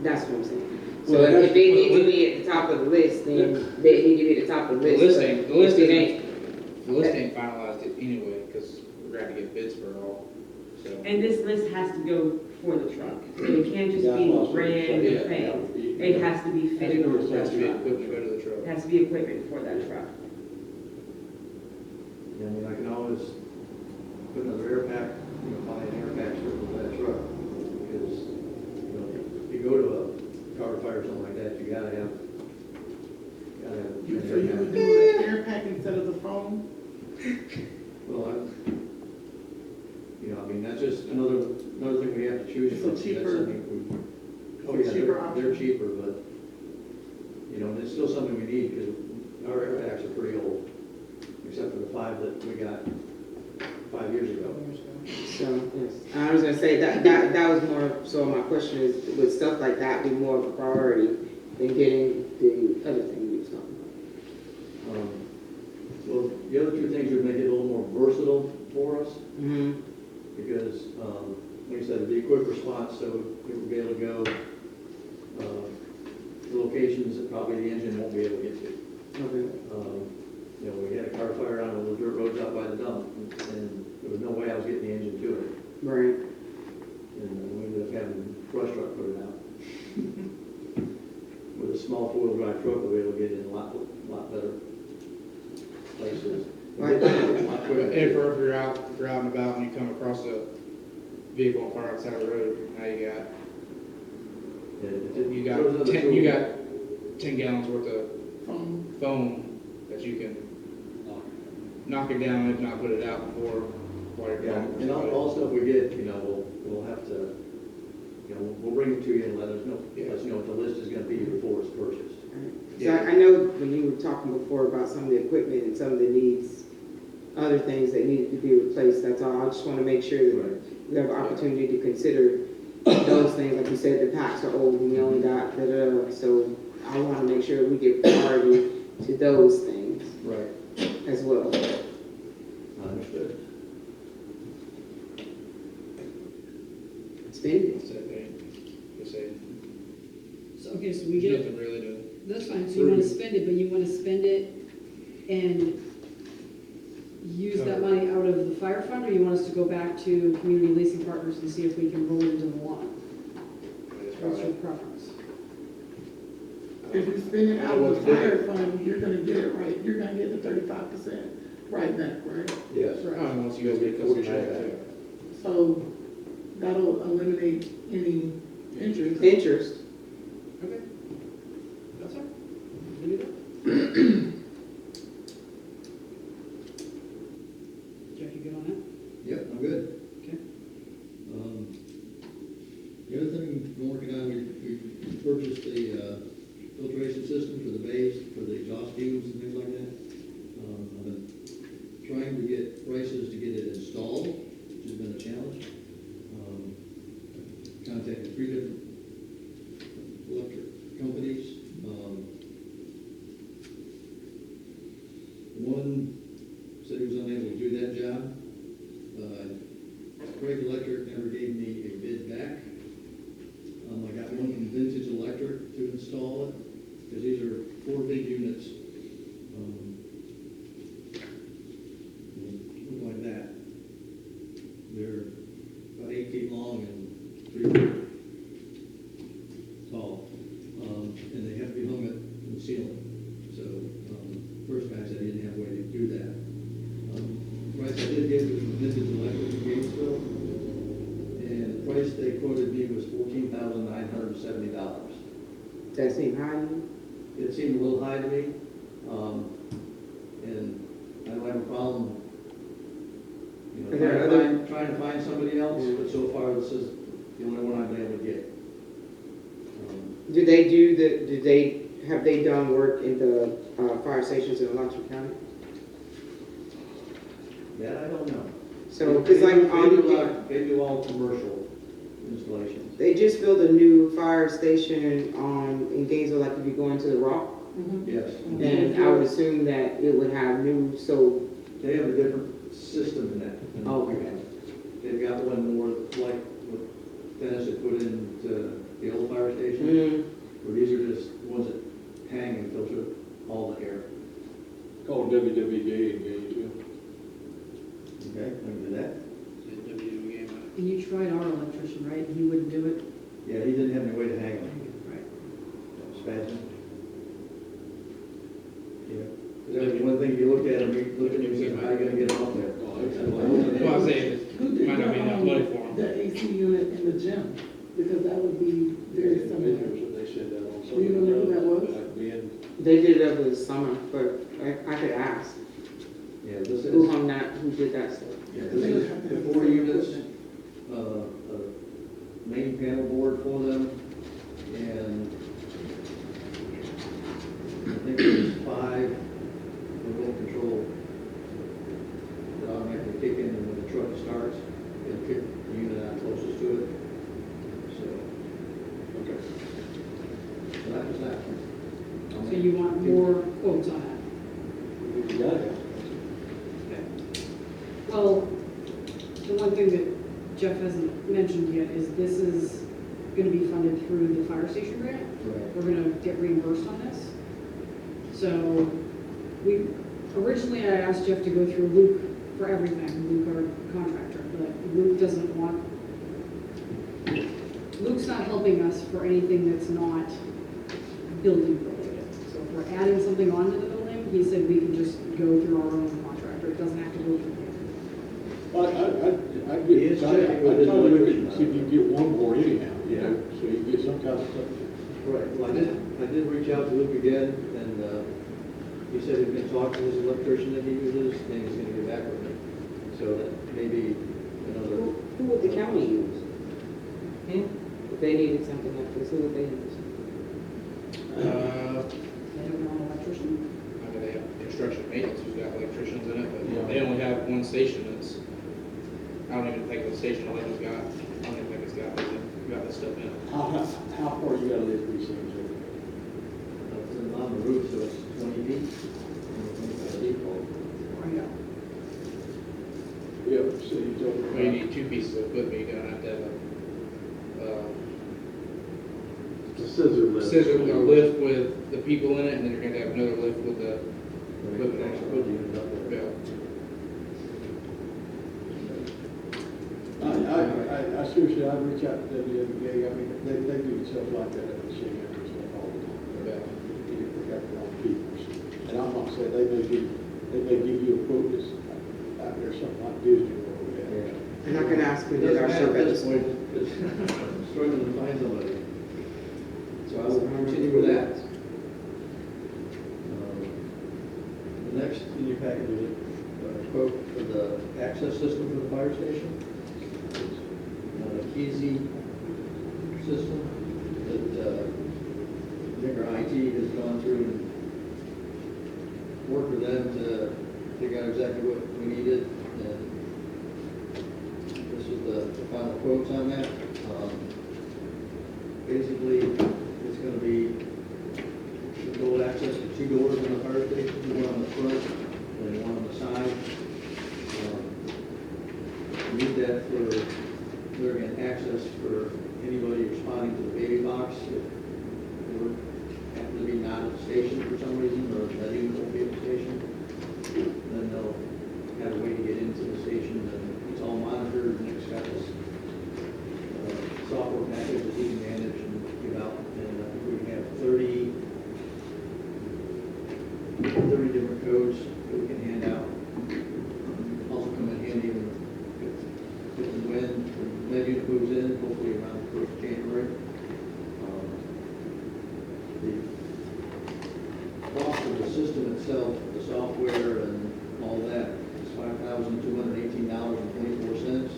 that's what I'm saying. So Well, if they need to be at the top of the list, then they need to be at the top of the The list. list but if it ain't, ain't finalized it anyway, because we're gonna get bids for it all, so. And this list has to go for the truck. So it can't just Yeah, be well, random yeah, things. yeah. It has to be fitted on It has to be that truck. equipment to go to the truck. It has to be equipment for that truck. I mean, I can always put another air pack, buy an air pack strip for that truck. Because, if you go to a car fire or something like that, you gotta have. So you would do an air pack instead of the foam? Well, I mean, that's just another thing we have to choose It's from. a That's cheaper- something oh, yeah, cheaper they're option. cheaper, but, and it's still something we need, because our air packs are pretty old, except for the 5 that we got 5 years ago. so, yes, I was gonna say, that was more, so my question is, would stuff like that be more of a priority than getting the other thing you was talking about? Well, the other 2 things would make it a little more versatile for us, Mm-hmm. because, like I said, it'd be a quick response, so we would be able to go to locations that probably the engine won't be able to get to. Okay. We had a car fire on one of the dirt roads out by the dump, and there was no way I was getting the engine to it. Right. And we ended up having a brush truck put it out. With a small 4-wheel drive truck, we'll be able to get in a lot better places. Right. If you're out and about and you come across a vehicle on fire outside the road, now you got, you got 10 gallons worth of foam that you can knock it down, if not put it out before you're Yeah, calling and somebody. also if we get, we'll have to, we'll bring it to you and let us know what the list is gonna be before it's purchased. So I know when you were talking before about some of the equipment and some of the needs, other things that needed to be replaced, that's all. I just want to make sure that we have an opportunity to consider those things. Like you said, the packs are old and we only got da-da-da. So I want to make sure we give priority to those things as well. Understood. Spend it. So, okay, so we There's get, nothing really to. that's fine, so you wanna spend it, but you wanna spend it and use that money out of the fire fund, or you want us to go back to community leasing partners and see if we can roll it into the lawn? What's your preference? If you spend it out of the fire fund, you're gonna get it right, you're gonna get the 35% right back, right? Yes. Right. Unless you guys get custom check. So that'll eliminate any interest. Interest. Okay. That's all. We can do that. Jeff, you good on that? Yep, I'm good. Okay. The other thing we're working on, we purchased the filtration system for the bays, for the exhaust fumes and things like that. I've been trying to get prices to get it installed, which has been a challenge. Contacted 3 different electric companies. One said he was unable to do that job. Craig Electric never gave me a bid back. I got one from Vintage Electric to install it, because these are 4 big units. Look like that. They're about 8 feet long and 3 feet tall. And they have to be hung up in the ceiling. So, first guy said he didn't have a way to do that. The price I did get was from Vintage Electric in Gainesville. And the price they quoted me was $14,970. Does that seem high to you? It seemed a little high to me. And I don't have a problem, trying to find somebody else, but so far this is the only one I've been able to get. Have they done work in the fire stations in Alachua County? That I don't know. So, because like they do all commercial installations. They just built a new fire station, in Gainesville, like if you go into the Rock. Yes. And I would assume that it would have new, so, They have a different system in that. than we have. They've got one more like what Dennis had put into the old fire station, where these are just ones that hang and filter all the air. Called WWJ in Gainesville. Okay, we can do that. And you tried our electrician, right? He wouldn't do it? Yeah, he didn't have any way to hang them. Right. Spasm. Yeah. That was one thing, you look at them, you look at them, you say, how are you gonna get them up there? Well, I was saying, it might not be enough money for them. The AC unit in the gym, because that would be very similar. They said that on Do you know who that was? they did it over the summer, but I could ask. Yeah, this is. Who hung that, who did that stuff? Yeah, this is the 4 units, a main panel board for them, and I think there's 5 remote control that automatically kick in when the truck starts, it'll kick the unit out closest to it. So, okay. So that was that. So you want more quotes on that? You got it. Well, the one thing that Jeff hasn't mentioned yet is this is gonna be funded through the fire station grant. Right. We're gonna get reimbursed on this. So, originally I asked Jeff to go through Luke for everything, Luke our contractor, but Luke doesn't want, Luke's not helping us for anything that's not building related. So if we're adding something onto the building, he said we can just go through our own contractor, it doesn't have to go through him. Well, I'd get, I'd try to look at, see if you can get one more anyhow, you know, so you get some kind of stuff. Right, well, I did reach out to Luke again, and he said he's gonna talk to his electrician that he uses, and he's gonna get back with me. So that maybe another. Who would the county use? If they needed something like this, who would they use? They don't know an electrician. I mean, they have construction maintenance who's got electricians in it, but they only have one station that's, I don't even think the station Elaine's got, I don't even think it's got this stuff in it. How far you gotta lift these things over? It's on the roof, so it's 20 feet. 25 feet tall. Yeah, so you don't. Well, you need 2 pieces of equipment, you're gonna have to have A scissor lift. a lift with the people in it, and then you're gonna have another lift with the equipment on Actually, put the unit up there. it. I seriously, I'd reach out to WWJ, I mean, they do stuff like that at the city and stuff all the time. They got their own people. And I'm not saying they may give you a quote that's out there, something like Disney World. And I can ask who did our survey. At this point, it's struggling to find somebody. So I will continue with that. The next in your package is a quote for the access system for the fire station. The Keezy system that Digger IT has gone through and worked with them to figure out exactly what we needed. And this is the final quotes on that. Basically, it's going to be dual access to 2 doors in the fire station, one on the front and one on the side. We need that for clearing access for anybody responding to the baby box. If they happen to be not at the station for some reason, or that even won't be at the station, then they'll have a way to get into the station, and it's all monitored, and it's got this software package that he can manage and give out, and I think we have 30 different codes that we can hand out. Also come in handy when that unit moves in, hopefully around the 1st of January. The cost of the system itself, the software and all that, is $5,218.24.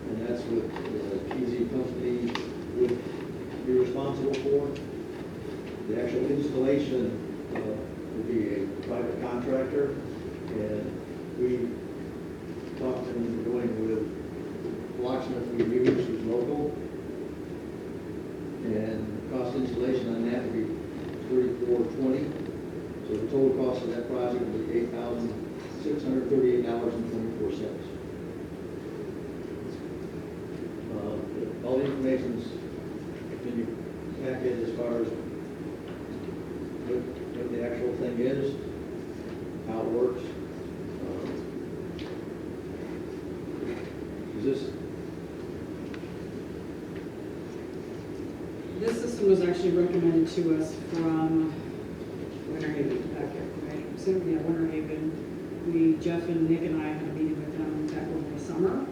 And that's what the PZ company would be responsible for. The actual installation would be a private contractor, and we talked to them going with installation on that would be $34.20. So the total cost of that project would be $8,638.24. All the information's in your packet as far as what the actual thing is, how it works. Is This system was actually recommended to us from Winter Haven. Winter Haven. Jeff and Nick and I had a meeting with them back over the summer,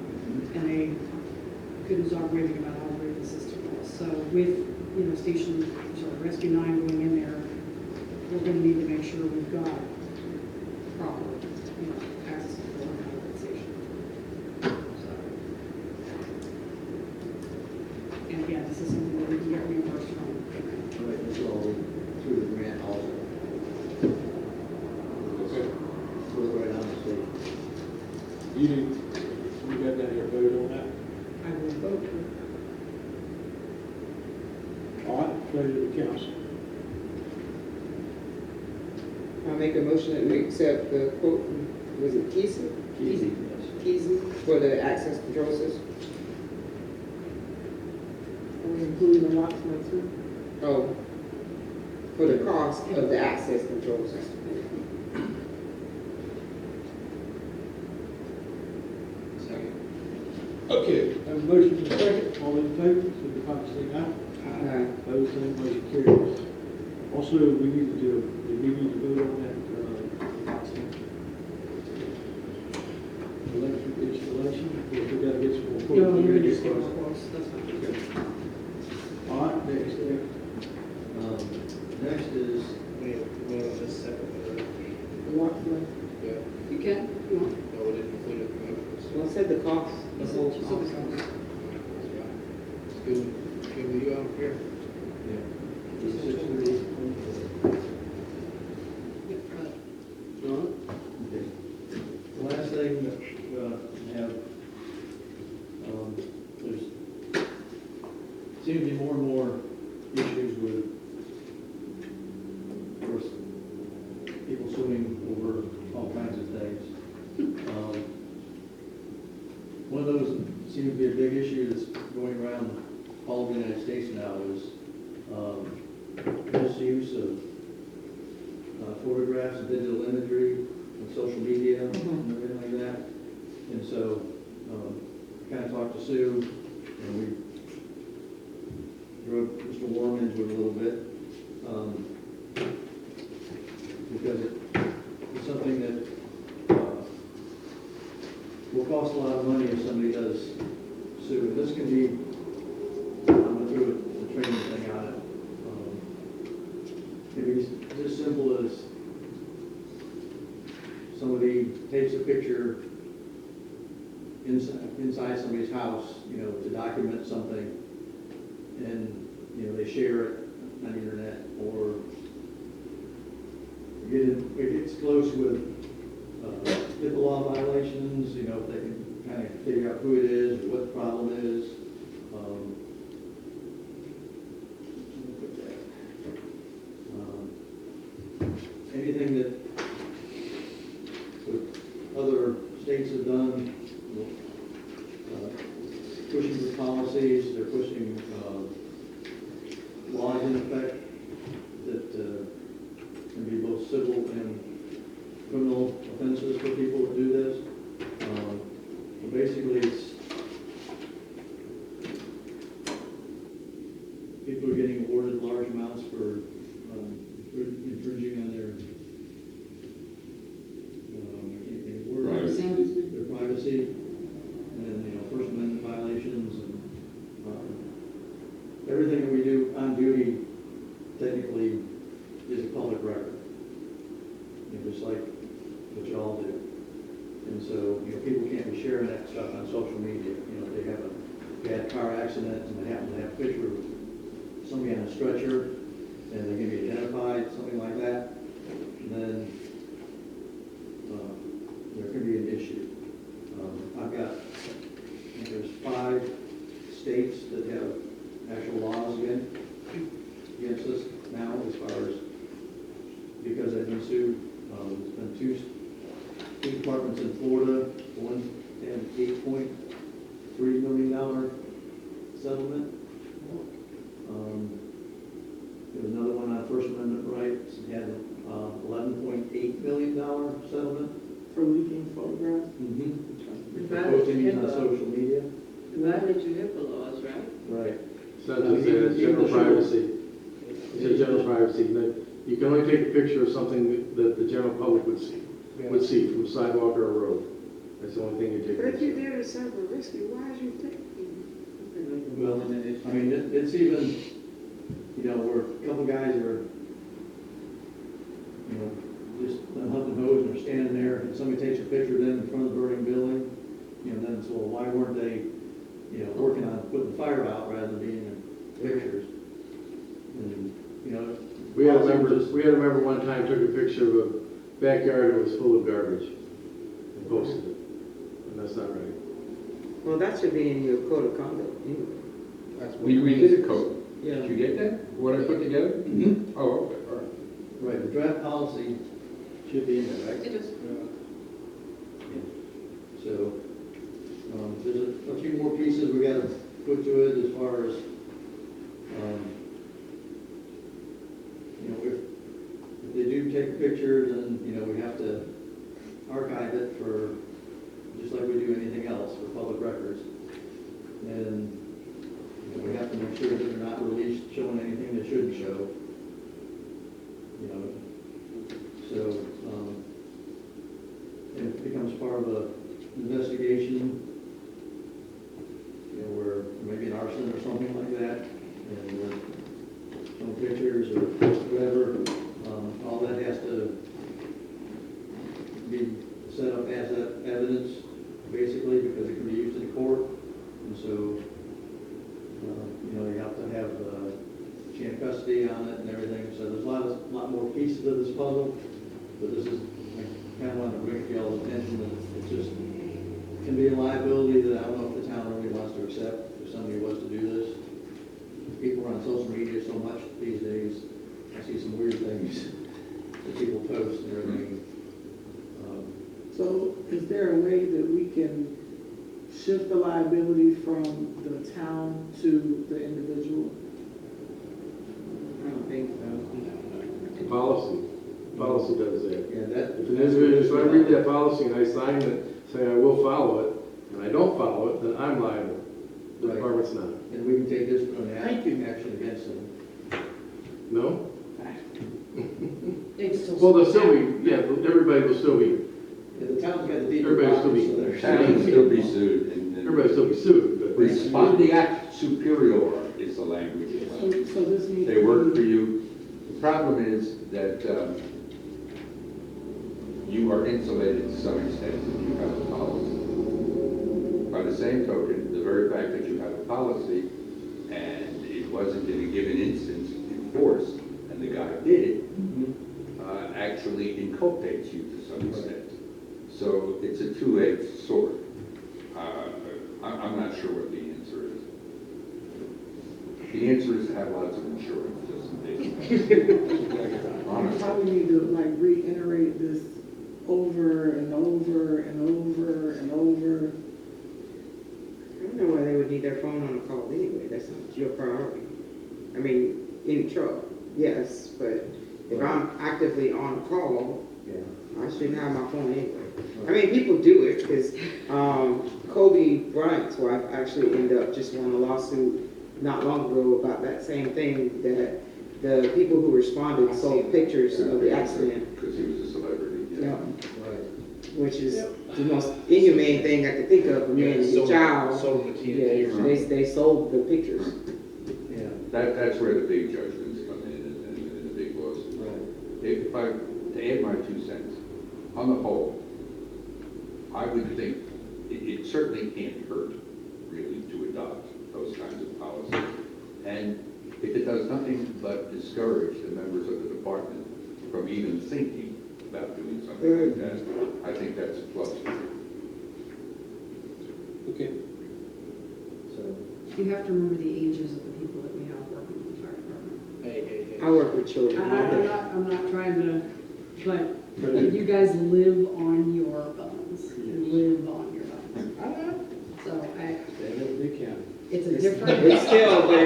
and they couldn't stop raving about how great the system was. So with, Rescue 9 going in there, we're going to need to make sure we've got proper, access control and out of that station. So, and again, this is something that we can get reimbursed from. right, this is all through the grant also. Okay. Put it right on the state. You got down here vote on that? I will vote. All right, pleasure of the council. I'll make a motion that we accept the quote from, was it Keezy? Easy, yes. Keezy for the access control system. Are we including the locksmith too? Oh, for the cost of the access control system. Okay, have a motion and a second. All in favor, signify by saying aye. Aye. Opposed, same motion carries. Also, we need to vote on that, electric installation, because we gotta get some more quotes. No, you're going to just get more quotes. That's fine. All right, next, Next is, We vote on this separate. The locksmith. Yeah, You can, if you want. no, we didn't include it in the motion. Well, I said the cost, the whole So cost. it's on. It's good with you out here. yeah, 638. Yep, got it. John? Okay. The last thing that we have, there's seems to be more and more issues with, of course, people suing over all kinds of things. One of those that seems to be a big issue that's going around all of the United States now is misuse of photographs and digital imagery and social media and everything like that. And so, kind of talked to Sue, and we drove Mr. Warren into it a little bit, because it's something that will cost a lot of money if somebody does sue. And this can be, I'm going through the training thing on it. Maybe it's as simple as somebody takes a picture inside somebody's house, to document something, and they share it on the internet, or it gets close with HIPAA law violations, if they can kind of figure out who it is or what the problem is. Anything that other states have done, pushing the policies, they're pushing laws in effect that can be both civil and criminal offenses for people who do this. But basically, it's people are getting awarded large amounts for infringing on their their privacy, and First Amendment violations, and everything that we do on duty technically is a public record, just like what y'all do. And so, people can't be sharing that stuff on social media. If they have a bad car accident and they happen to have a picture of somebody on a stretcher and they can be identified, something like that, then there could be an issue. There's 5 states that have actual laws against because they've been sued. There's been two departments in Florida, one had $8.3 million settlement. There was another one on First Amendment rights, it had $11.8 million settlement. For leaking photographs? For posting these on social media. Violate your HIPAA laws, right? Right. It's not just that, it's general privacy. It's a general privacy. You can only take a picture of something that the general public would see from a sidewalk or a road. That's the only thing you take. But if you're there to serve a rescue, why is you taking? Well, I mean, it's even, where a couple guys are, just humping hose and they're standing there, and somebody takes a picture of them in front of the burning building, then it's, well, why weren't they, working on putting the fire out rather than being in pictures? And, We had a member one time took a picture of a backyard that was full of garbage and posted it, and that's not right. Well, that should be in your code of conduct anyway. We did a code. Yeah. Did you get that? What I put together? Mm-hmm. Oh, okay, all right. Right, the draft policy should be in there, right? It is. So, there's a few more pieces we gotta put to it as far as, if they do take a picture, then, we have to archive it for, just like we do anything else, for public records. And, we have to make sure that they're not released, showing anything they shouldn't show. So, it becomes part of a investigation, where maybe an arson or something like that, and some pictures or whatever, all that has to be set up as evidence, basically, because it can be used in court, and so, you have to have chain of custody on it and everything, so there's a lot more pieces of this puzzle, but this is, I kind of want to bring to y'all's attention that it's just, can be a liability that I don't know if the town really wants to accept if somebody was to do this. People are on social media so much these days. I see some weird things that people post and everything. So is there a way that we can shift the liability from the town to the individual? I don't think so. Policy does that. Yeah, If an individual, if I read that policy and I sign it, saying I will follow it, and I don't follow it, then I'm liable. The Right. department's not. And we can take this from an action against them. No? They'd still. Well, they'll still be, everybody will still be, Yeah, the town's got the deed. everybody will still be, Town can still be sued. everybody will still be sued, but. Respondeat superior is the language. So this needs. They work for you. The problem is that you are insulated to some extent if you have a policy. By the same token, the very fact that you have a policy and it wasn't in a given instance enforced, and the guy did it, actually inculpates you to some extent. So it's a two-edged sword. I'm not sure what the answer is. The answer is to have lots of insurance, just in case. We probably need to reiterate this over and over and over and over. I don't know why they would need their phone on a call anyway. That's not your priority. I mean, in trouble, yes, but if I'm actively on a call, I shouldn't have my phone anyway. I mean, people do it because Kobe Bryant's wife actually ended up just won a lawsuit not long ago about that same thing, that the people who responded sold pictures of the accident. Because he was a celebrity. Yeah. Which is the most inhumane thing I could think of, a man and a child. They sold the pictures. Yeah. That's where the big judgments come in and the big lawsuits. If I, to add my 2 cents, on the whole, I would think it certainly can't hurt really to adopt those kinds of policies. And if it does nothing but discourage the members of the department from even thinking about doing something like that, I think that's a plus. Okay. So. You have to remember the ages of the people that we have working in the fire department. I work with children. I'm not trying to But you guys live on your phones, live on your phones. So it's a different. It's still, but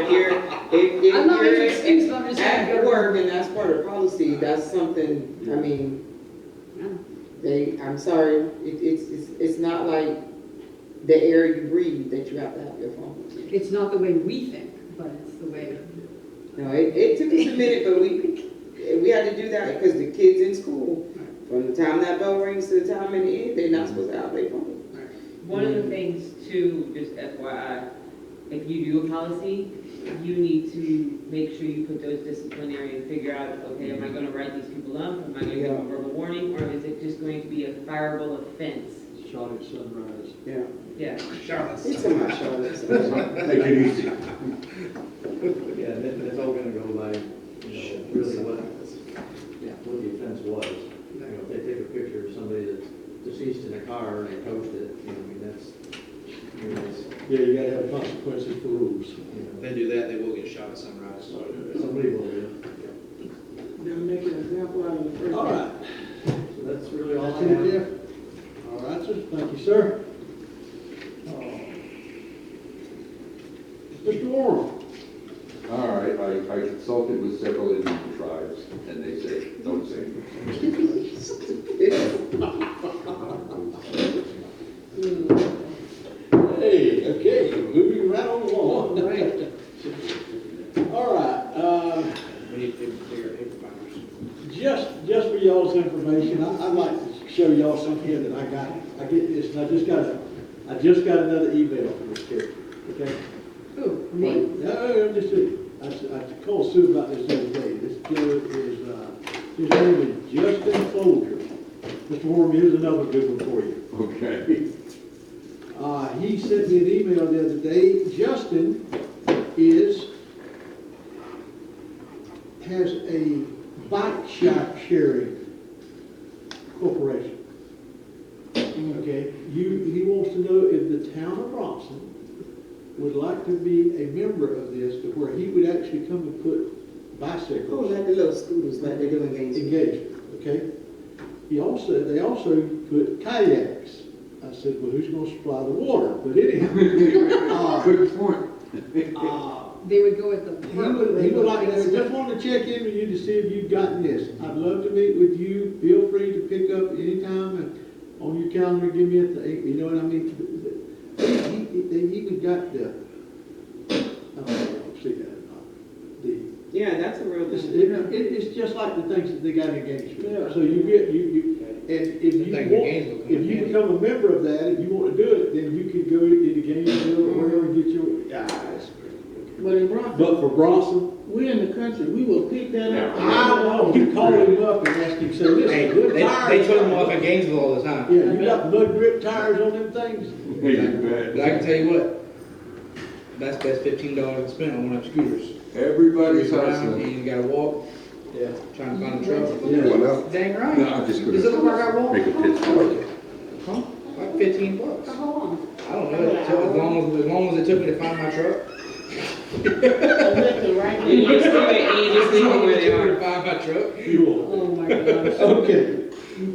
if I'm not making you're excuses, I'm just saying. at work and that's part of policy, that's something, I mean, I'm sorry, it's not like the air you breathe that you have to have your phone. It's not the way we think, but it's the way. No, it took us a minute, but we had to do that because the kids in school, from the time that bell rings to the time in the end, they're not supposed to have their phone. One of the things too, just FYI, if you do a policy, you need to make sure you put those disciplinary and figure out, okay, am I gonna write these people up? Am I gonna give them a verbal warning? Or is it just going to be a fireable offense? Charlotte Sunrise. Yeah. Yeah. Charlotte. It's a much Charlotte. Make it easy. Yeah, that's all gonna go by, really what the offense was. You know, if they take a picture of somebody that's deceased in a car and they post it, I mean, that's. Yeah, you gotta have consequences for rules. If they do that, they will get shot at Sunrise. Somebody will do. They'll make an example out of the first. All right. So that's really all That's I have. it, Jeff? All right, sir, thank you, sir. Mr. Warren? All right, I consulted with several Indian tribes, and they say, don't say Hey, okay, moving right on along. All right, We need bigger paper binders. just for y'all's information, I'd like to show y'all something here that I got. I get this, and I just got another email from this kid, okay? Who, me? No, just, I called Sue about this the other day. This kid is, his name is Justin Folger. Mr. Warren, here's another good one for you. Okay. He sent me an email the other day. Justin has a bike sharing corporation. Okay, he wants to know if the town of Bronson would like to be a member of this, to where he would actually come and put bicycles. Oh, like the little scooters, like they do in Gainesville. Engagement, okay? They also put kayaks. I said, well, who's gonna supply the water? But anyhow. Good point. They would go at the. He would like, I just wanted to check in with you to see if you've gotten this. I'd love to meet with you. Feel free to pick up anytime and on your calendar, give me you know what I mean? They even got the, I don't know, see that or not. Yeah, that's a real thing. It's just like the things that they got engaged with. So you get, and if you become a member of that, if you want to do it, then you can go to Gainesville or wherever and get your, But in Bronson, but for Bronson, we're in the country, we will pick that up. I know, you call him up and ask him, say, listen, Hey, good they tires. took them off in Gainesville all the time. Yeah, you got mud grip tires on them things? But I can tell you what, that's $15 spent on one of them scooters. Everybody's Around, hustling. and you gotta walk, Yeah. trying to find a truck. Yeah. Well, Dang right. no, I'm just Is it the park I gonna walk? make a pitch for it. Huh? Like $15. How long? I don't know, so as long as it took me to find my truck. Right You just do it, and you just leave it where they It took me are. to find my truck. You will. Oh my gosh. Okay.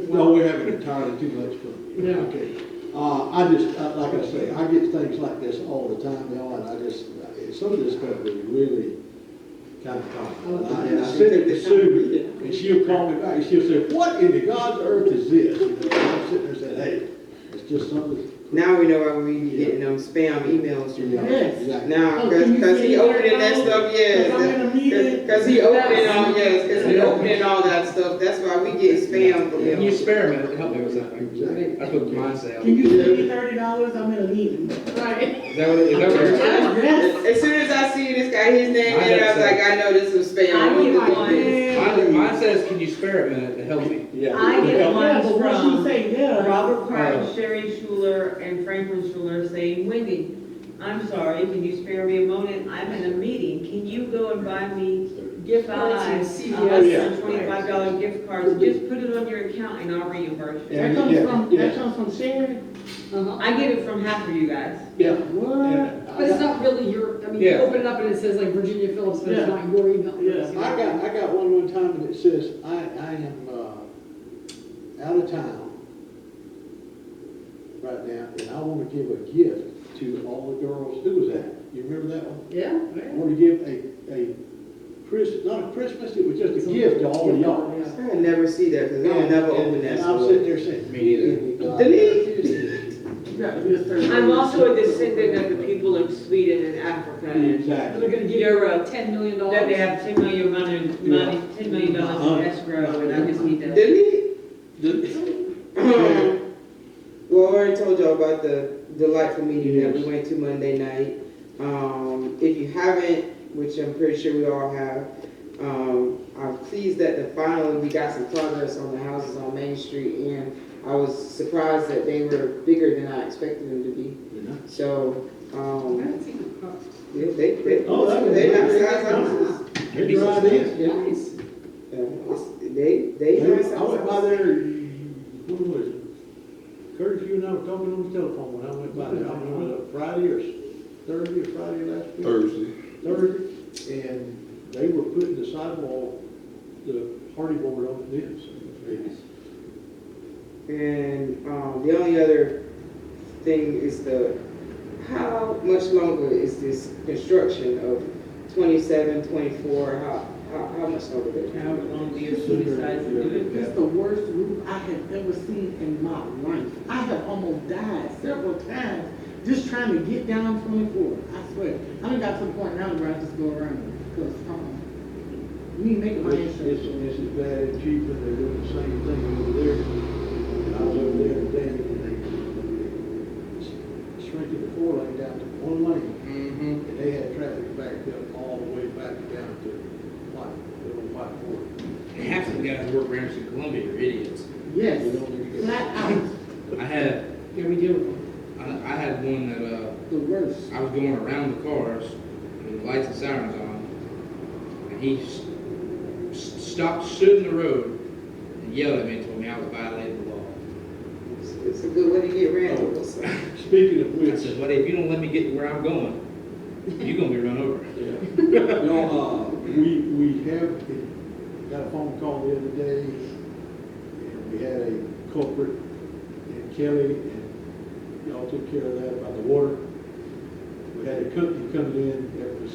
No, we're having entirely too much fun. Yeah. Okay. Like I say, I get things like this all the time, y'all, and some of this stuff is really kind of comical. And I send it to Sue, and she'll call me back, and she'll say, what in the God's earth is this? And I'm sitting there saying, hey, it's just something. Now we know why we be getting them spam emails from y'all. Yes. Exactly. Now, Oh, can you cause see he opening that those? stuff, yes. Cause I'm in a meeting. Cause he opening all that stuff, that's why we get spam from Can you him. spare a minute to help me with something? That's what mine said. Can you send me $30? I'm in a meeting. Right. Is that what it Yes. As soon as I see this guy, his name, in it, I was like, I know this is spam. I get Mine says, can you spare a minute to help me? Yeah. I get Yeah, one but what she from say, yeah. Robert Price, Sherry Schuler, and Franklin Schuler saying, Wendy, I'm sorry, can you spare me a moment? I'm in a meeting. Can you go and buy me Gift cards from $5 CVS. $25 gift cards? Just put it on your account and I'll reimburse you. That comes from Sherry? I get it from half of you guys. Yeah. What? But it's not really your, I mean, you Yeah. open it up and it says like Virginia Phillips, but it's Yeah. not your email. Yeah. I got one time and it says, I am out of town right now, and I want to give a gift to all the girls. Who was that? You remember that one? Yeah. I want to give a Christmas, not a Christmas, it was just a gift to all of y'all. I never see that, because I'll never open that And I'm store. sitting there saying, Me neither. You got to be a certain. I'm also a descendant of the people in Sweden and Africa and Exactly. They're gonna give you Europe. $10 million. That they have $10 million $10 million in escrow, and I just need to. Well, I already told y'all about the delightful meeting that we went to Monday night. If you haven't, which I'm pretty sure we all have, I'm pleased that finally we got some progress on the houses on Main Street, and I was surprised that they were bigger than I expected them to be. So, yeah, they not size houses. They're right in. Nice. They nice I went by houses. there, what was it? Curtis, you and I were talking on the telephone when I went by there. I don't know whether Friday or Thursday or Friday last week. Thursday. And they were putting the sidewall, the hardy board on it then. And the only other thing is how much longer is this construction of 27, 24? How much longer? How long do you decide to do it? It's the worst roof I have ever seen in my life. I have almost died several times just trying to get down 24. I swear. I done got to the point now where I just go around because me making my insurance. This is bad and cheaper. They're doing the same thing over there. And I was over there today and they shrinking the 4-lane down to 1 lane. And they had traffic backed up all the way back down to White Ford. Half of the guys who work ranch in Columbia are idiots. Yes, flat out. I had I had one that The worst. I was going around the cars with the lights and sirens on, and he stood in the road and yelled at me and told me I was violating the law. It's a good way to get ran over. So. Speaking of I which, said, "Buddy, if you don't let me get to where I'm going, you're gonna be run over." we have got a phone call the other day, and we had a culprit in Kelly, and y'all took care of that about the water. We had a company coming in that was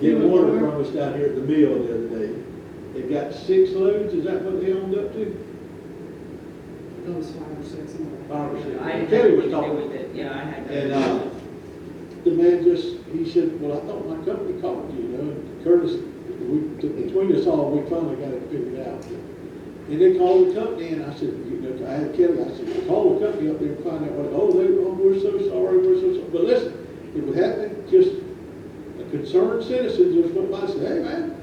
getting water from us down here at the mill the other day. They've got 6 loads, is that what they owned up to? That was 5 or 6. 5 or 6. I didn't Kelly have was anything to do talking. with it. Yeah, I had that. And the man he said, well, I thought my company called you, and Curtis, between us all, we finally got it figured out. And they called the company, and I said, I had Kelly, I said, call the company up there and find out what, we're so sorry, we're so sorry. But listen, it would happen, just a concerned citizen just went by and said, hey, man,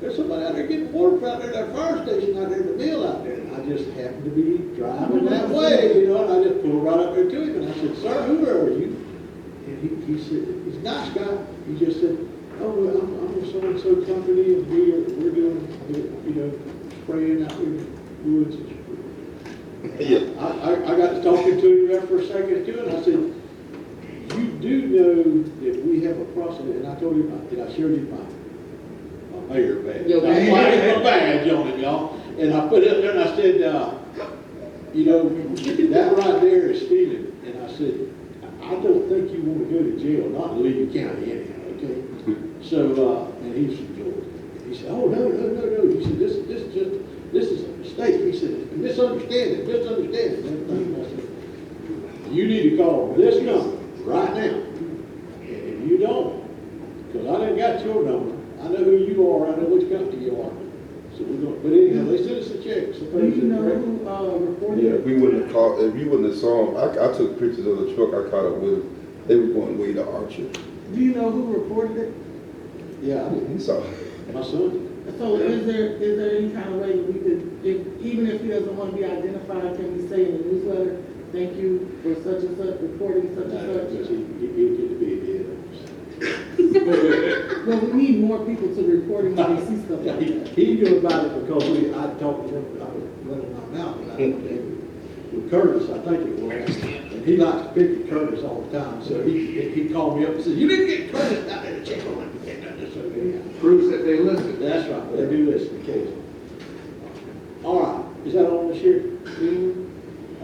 there's somebody out there getting water out there, that fire station out there, the mill out there. And I just happened to be driving that way, and I just pulled right up there to him, and I said, sir, who are you? And he said, he's a nice guy. He just said, oh, well, I'm with so-and-so company, and we're doing, spraying out in the woods. I got to talking to him there for a second too, and I said, you do know that we have a process, and I told him, I showed him my mayor badge. Your badge. I had my badge on it, y'all. And I put it up there and I said, that right there is stealing. And I said, I don't think you want to go to jail, not in Lee County anyhow, okay? So, and he's from Georgia. He said, oh, no. He said, this is a mistake. He said, misunderstanding. And everything. I said, you need to call this number right now. And if you don't, because I didn't got your number, I know who you are, I know which company you are. So we're going, but anyhow, they sent us a check. So Do you know who reported Yeah, it? we wouldn't have caught, if you wouldn't have saw them, I took pictures of the truck, I caught up with them. They were going way to Archer. Do you know who reported it? Yeah, I didn't. So, My son. So is there any kind of way that we could, even if he doesn't want to be identified, can we say in the newsletter, thank you for such and such, reporting such and such? He'll get to be dead. Well, we need more people to reporting when they see stuff like that. He knew about it because I talked to him, I was running my mouth, and I went there with Curtis, I think it was. And he likes to pick at Curtis all the time, so he called me up and said, you need to get Curtis down there to check on him. Proves that they listen. That's right, they do listen occasionally. All right, Is that on this year?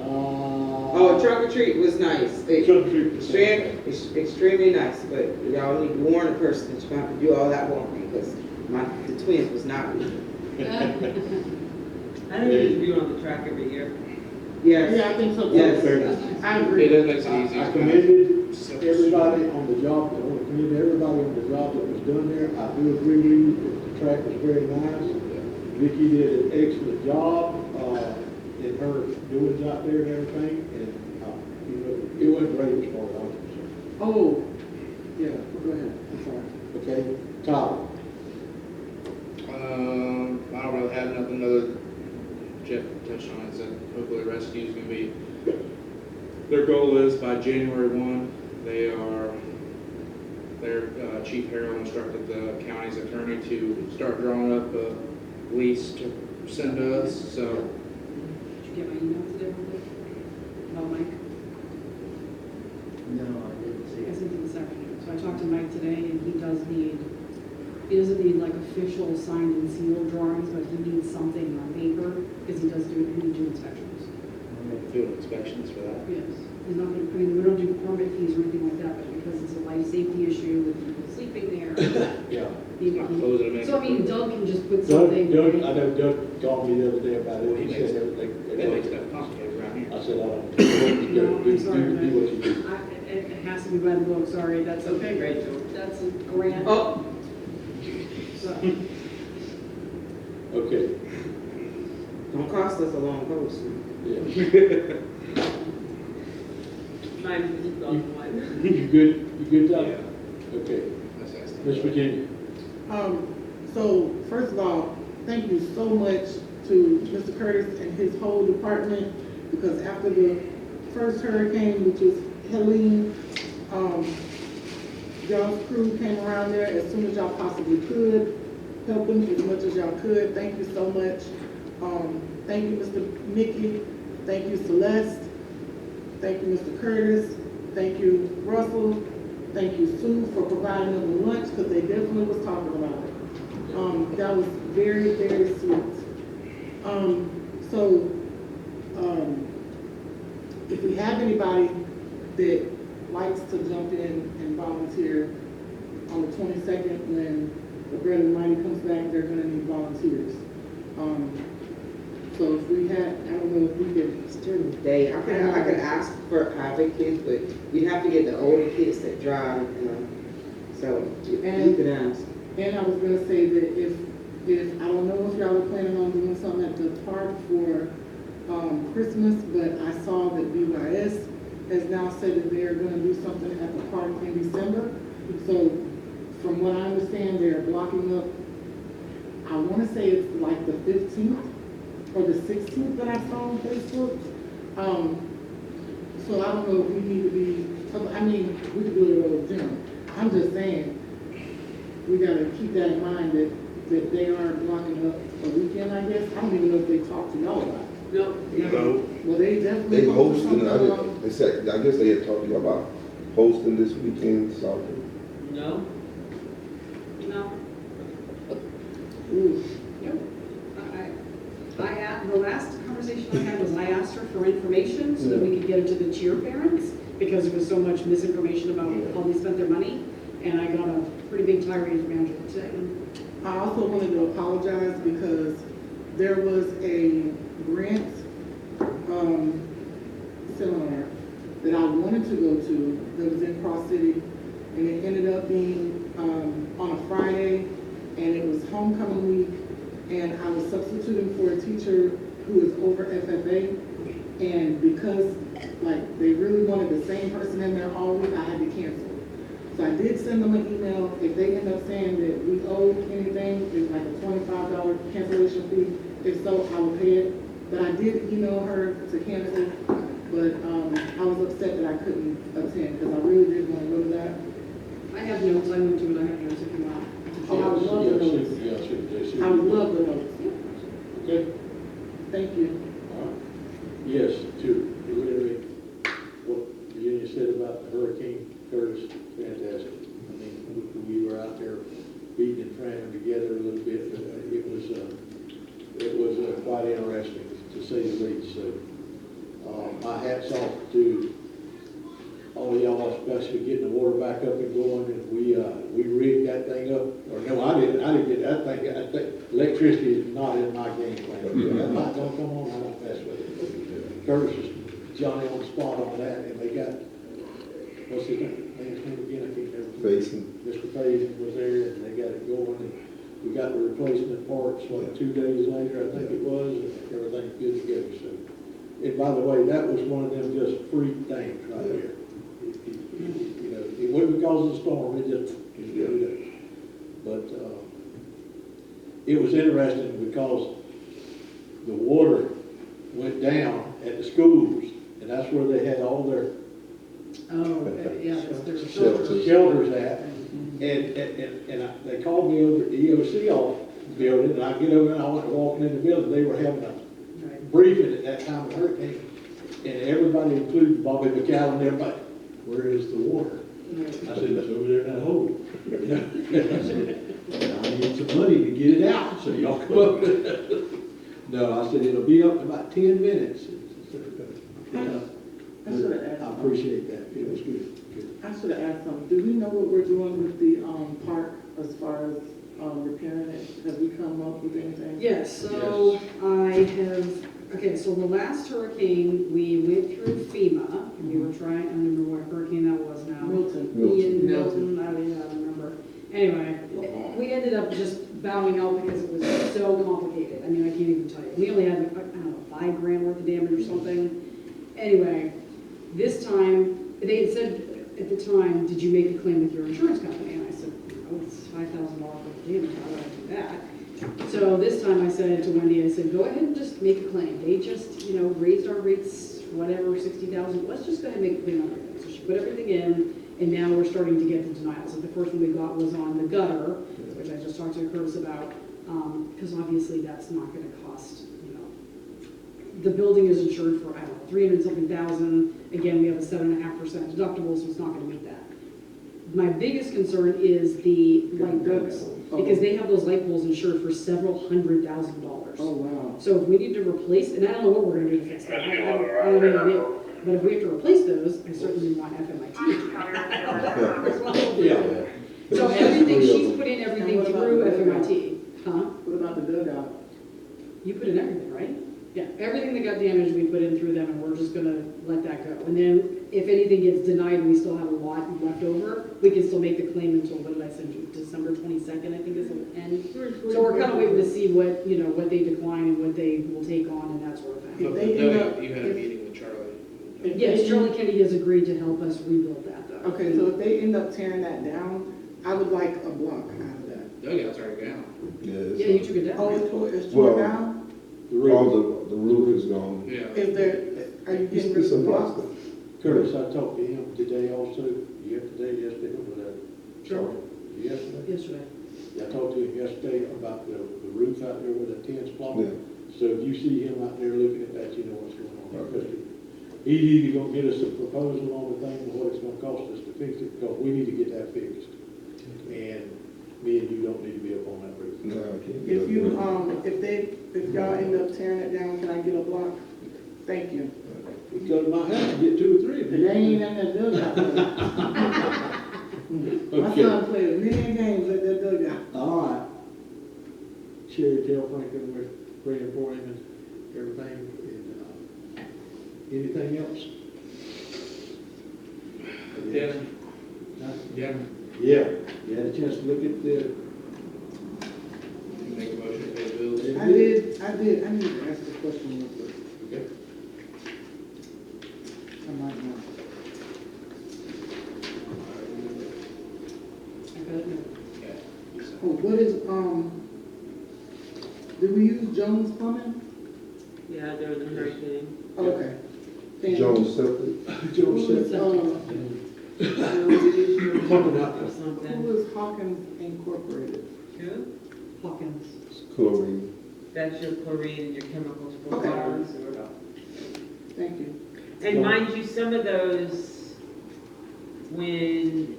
Oh, trunk or treat was nice. Trunk or treat was Extremely nice, but y'all need to warn a person that you're going to have to do all that walking, because the twins was not good. I think we should be on the track every year. Yes. Yeah, I think so. Yes. I agree. It does make it easy. I commended everybody on the job, I want to commend everybody on the job that was done there. I do agree with you, that the track was very nice. Vicki did an excellent job, in her doings out there and everything, and, you know, it went great as far as I'm concerned. Oh, yeah, go ahead, I'm sorry. Okay, Todd? I don't really have nothing other. Jeff touched on it, said hopefully rescue is going to be, their goal is by January 1, their Chief Harrell instructed the county's attorney to start drawing up a lease to send to us, so. Did you get my email today, real quick? About Mike? No, I didn't see I it. sent it this afternoon. So I talked to Mike today, and he doesn't need like official signed and sealed drawings, but he needs something on paper, because he need to do inspections. Field inspections for that. Yes. He's not gonna, I mean, we don't do permit fees or anything like that, but because it's a life safety issue with people sleeping there. Yeah. So I mean, Doug can just put Doug, something. I know Doug called me the other day about it. He said everything. That makes stuff complicated around here. I said, I don't. No, I'm sorry, Do what you do. It has to be by the book, sorry, that's Okay, Rachel. That's a grant. Oh, So, Okay. don't cost us a long post. Yeah. Mine was just on one. You good? You good, Doug? Yeah. Okay. That's excellent. Ms. McKinney? So, first of all, thank you so much to Mr. Curtis and his whole department, because after the first hurricane, which was Helene, y'all's crew came around there as soon as y'all possibly could, help them as much as y'all could. Thank you so much. Thank you, Mr. Mickey. Thank you, Celeste. Thank you, Mr. Curtis. Thank you, Russell. Thank you, Sue, for providing them the lunch, because they definitely was talking about it. That was very, very sweet. If we have anybody that likes to jump in and volunteer on the 22nd, when the Bread and Mighty comes back, they're gonna need volunteers. So if we had, I don't know if we could, It's during the day. I could ask for private kids, but we'd have to get the older kids that drive, so you could ask. and I was gonna say that if, I don't know if y'all are planning on doing something at the park for, Christmas, but I saw that BYS has now said that they are gonna do something at the park in December. So from what I understand, they're blocking up, I wanna say it's like the 15th or the 16th that I saw on Facebook. So I don't know if we need to be, I mean, we could do it over June. I'm just saying, we gotta keep that in mind that they are blocking up a weekend, I guess. I don't even know if they talked to y'all about it. No. Well, they definitely. They posted hosting, something they said, I guess they had talked to you about hosting this weekend, soccer. No. No. Ooh. Nope. The last conversation I had was I asked her for information so that we could get it to the cheer parents, because there was so much misinformation about how they spent their money, and I got a pretty big tirade from Angela today. I also wanted to apologize because there was a grant seminar that I wanted to go to that was in Cross City, and it ended up being on a Friday, and it was homecoming week, and I was substituting for a teacher who is over FFA, and because like they really wanted the same person in there all week, I had to cancel. So I did send them an email. If they end up saying that we owe anything, it's like a $25 cancellation fee. If so, I will pay it. But I did email her to cancel, but I was upset that I couldn't attend because I really did want to go to that. I have notes, I went to it, I have notes if you want. Oh, I would love the notes. I would love the notes. Okay? Thank you. All right. Yes, to reiterate what Virginia said about the hurricane, Curtis, fantastic. I mean, we were out there beating and tramming together a little bit, but it was quite interesting. to say the least. So, my hat's off to all of y'all, especially getting the water back up and going, and we rigged that thing up. Or no, I didn't get that thing. I think electricity is not in my game plan. That light don't come on, I don't mess with it. Curtis is Johnny on the spot on that, and they got, what's his name? Man's name again, I can't remember. Facing. Mr. Faison was there, and they got it going, and we got the replacement parts, 2 days later, I think it was, and everything's good to go, so. And by the way, that was one of them just freak things right there. You know, it wasn't because of the storm, it just showed up. But, it was interesting because the water went down at the schools, and that's where they had all their shelters at. And they called me over at the EOC building, and I get over and I went walking in the building, they were having a briefing at that time of hurricane, and everybody, including Bobby McCallum and everybody, where is the water? I said, that's over there in that hole. I said, I need some money to get it out, so y'all come up with it. No, I said, it'll be up in about 10 minutes. I appreciate that, it was good. I should have asked something. Do we know what we're doing with the park as far as repairing it? Have we come up with anything? Yes, so I have, okay, so the last hurricane, we went through FEMA. We were trying, I don't remember what hurricane that was now. Milton. Milton, I don't remember. Anyway, we ended up just bowing out because it was so complicated. I mean, I can't even tell you. We only had, I don't know, $5,000 worth of damage or something. Anyway, this time, they had said at the time, did you make a claim with your insurance company? And I said, oh, it's $5,000 worth of damage, how do I do that? So this time I said to Wendy, I said, go ahead and just make a claim. They just, you know, raised our rates, whatever, 60,000. Let's just go ahead and make a claim on everything. So she put everything in, and now we're starting to get the denials. So the first one we got was on the gutter, which I just talked to Curtis about, because obviously that's not going to cost, you know, the building is insured for, I don't know, 300-something thousand. Again, we have a 7.5% deductible, so it's not going to meet that. My biggest concern is the light poles, because they have those light poles insured for several $100,000. Oh, wow. So if we need to replace, and I don't know what we're going to do to fix that. I don't have any idea. But if we have to replace those, I certainly want FMIT. Yeah. So everything, she's put in everything through FMIT. Huh? What about the dugout? You put in everything, right? Yeah, everything that got damaged, we put in through them, and we're just gonna let that go. And then if anything gets denied, and we still have a lot left over, we can still make the claim until, what did I send you, December 22nd, I think is the end. So we're kind of waiting to see what, you know, what they decline and what they will take on and that sort of thing. You had a meeting with Charlie. Yes, Charlie Kennedy has agreed to help us rebuild that, though. Okay, so if they end up tearing that down, I would like a block out of that. Dugout's already down. Yeah, you took it down. Oh, right? it's torn down? The roof is gone. Yeah. Is there, are you getting rid of the blocks? Curtis, I talked to him today also, yesterday, with Sure. yesterday? Yesterday. Yeah, I talked to him yesterday about the roof out there where the tent's blocked. Yeah. So if you see him out there looking at that, you know what's going on. Because he's either gonna get us a proposal on the thing, or what it's gonna cost us to fix it, because we need to get that fixed. And me and you don't need to be up on that roof. No, I can't. If you, if y'all end up tearing it down, can I get a block? Thank you. We go to my house and get 2 or 3 of them. They ain't in that dugout. My son played a million games at that dugout. All right. Sherry, tell Franklin we're praying for him and everything. And, anything else? Dinner. Dinner. Yeah. You had a chance to look at the. Make a motion to pay the bills. I did. I need to ask the question real quick. Okay. I might not. Oh, what is, did we use Jones Plumbing? Yeah, there was a hurricane. Okay. Thank you. Jones Septic. Joe said, Or something. Who is Hawkins Incorporated? Who? Hawkins. Chlorine. That's your chlorine and your chemicals for Okay. water and sewer. Thank you. And mind you, some of those, when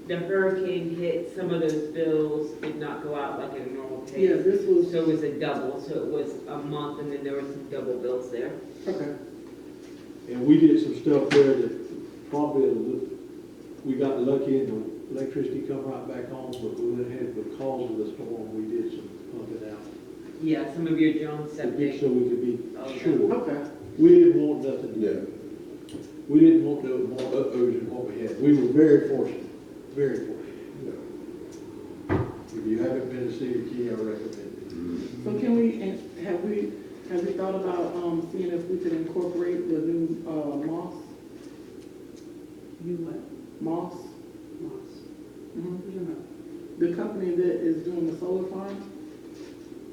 the hurricane hit, some of those bills did not go out like in a normal case. Yeah, this was, So it was a double, so it was a month, and then there were some double bills there. okay. And we did some stuff there that probably, we got lucky and the electricity come right back on, but we went ahead because of the storm, we did some pumping out. Yeah, some of your Jones So septic. we could be Okay. sure. Okay. We didn't want nothing. Yeah. We didn't want no more uh-ohs than what we had. We were very fortunate, very fortunate. If you haven't been to see the key, I recommend it. So can we, and have we thought about, seeing if we could incorporate the new, moss? You what? Moss? Moss. Mhm. What are you talking about? The company that is doing the solar farm?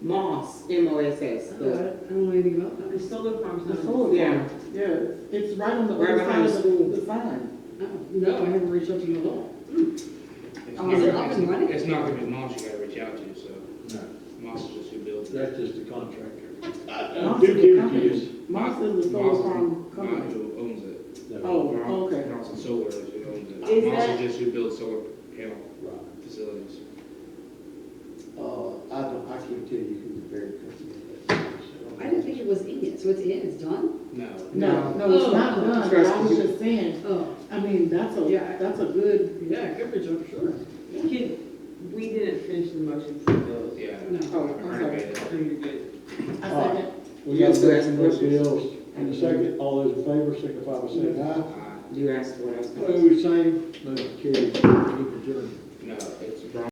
Moss, M-O-S-S. I don't know anything about The that. solar farm's The not. solar Yeah. farm. Yeah, it's right on the Right other behind side the of school. the sign. Oh, no, I haven't reached out to you at all. It's Is not it gonna- up and running? It's not gonna be Moss you gotta reach out to, so No, Moss is just who builds it. that's just the contractor. Moss Do is the give it to company. you. Moss is the Moss solar is farm not company. who owns it. Oh, okay. Bronson Solar is who owns it. Is Moss that- is just who builds solar panel Right. facilities. I can't tell you who the very company is. I didn't think it was in yet, so it's in, it's done? No. No, it's not done, but I was just saying, Oh, I mean, that's Yeah. a good, yeah, coverage, I'm sure. We didn't finish the motion for those. Yeah. No. Oh, I I'm already made it. So you're good. I All right. second. We got a motion by Bill and a second. All those in favor, signify by saying aye. You asked what I was gonna say. Opposed, same. Motion carries. Keep adjourned. No, it's Bronson.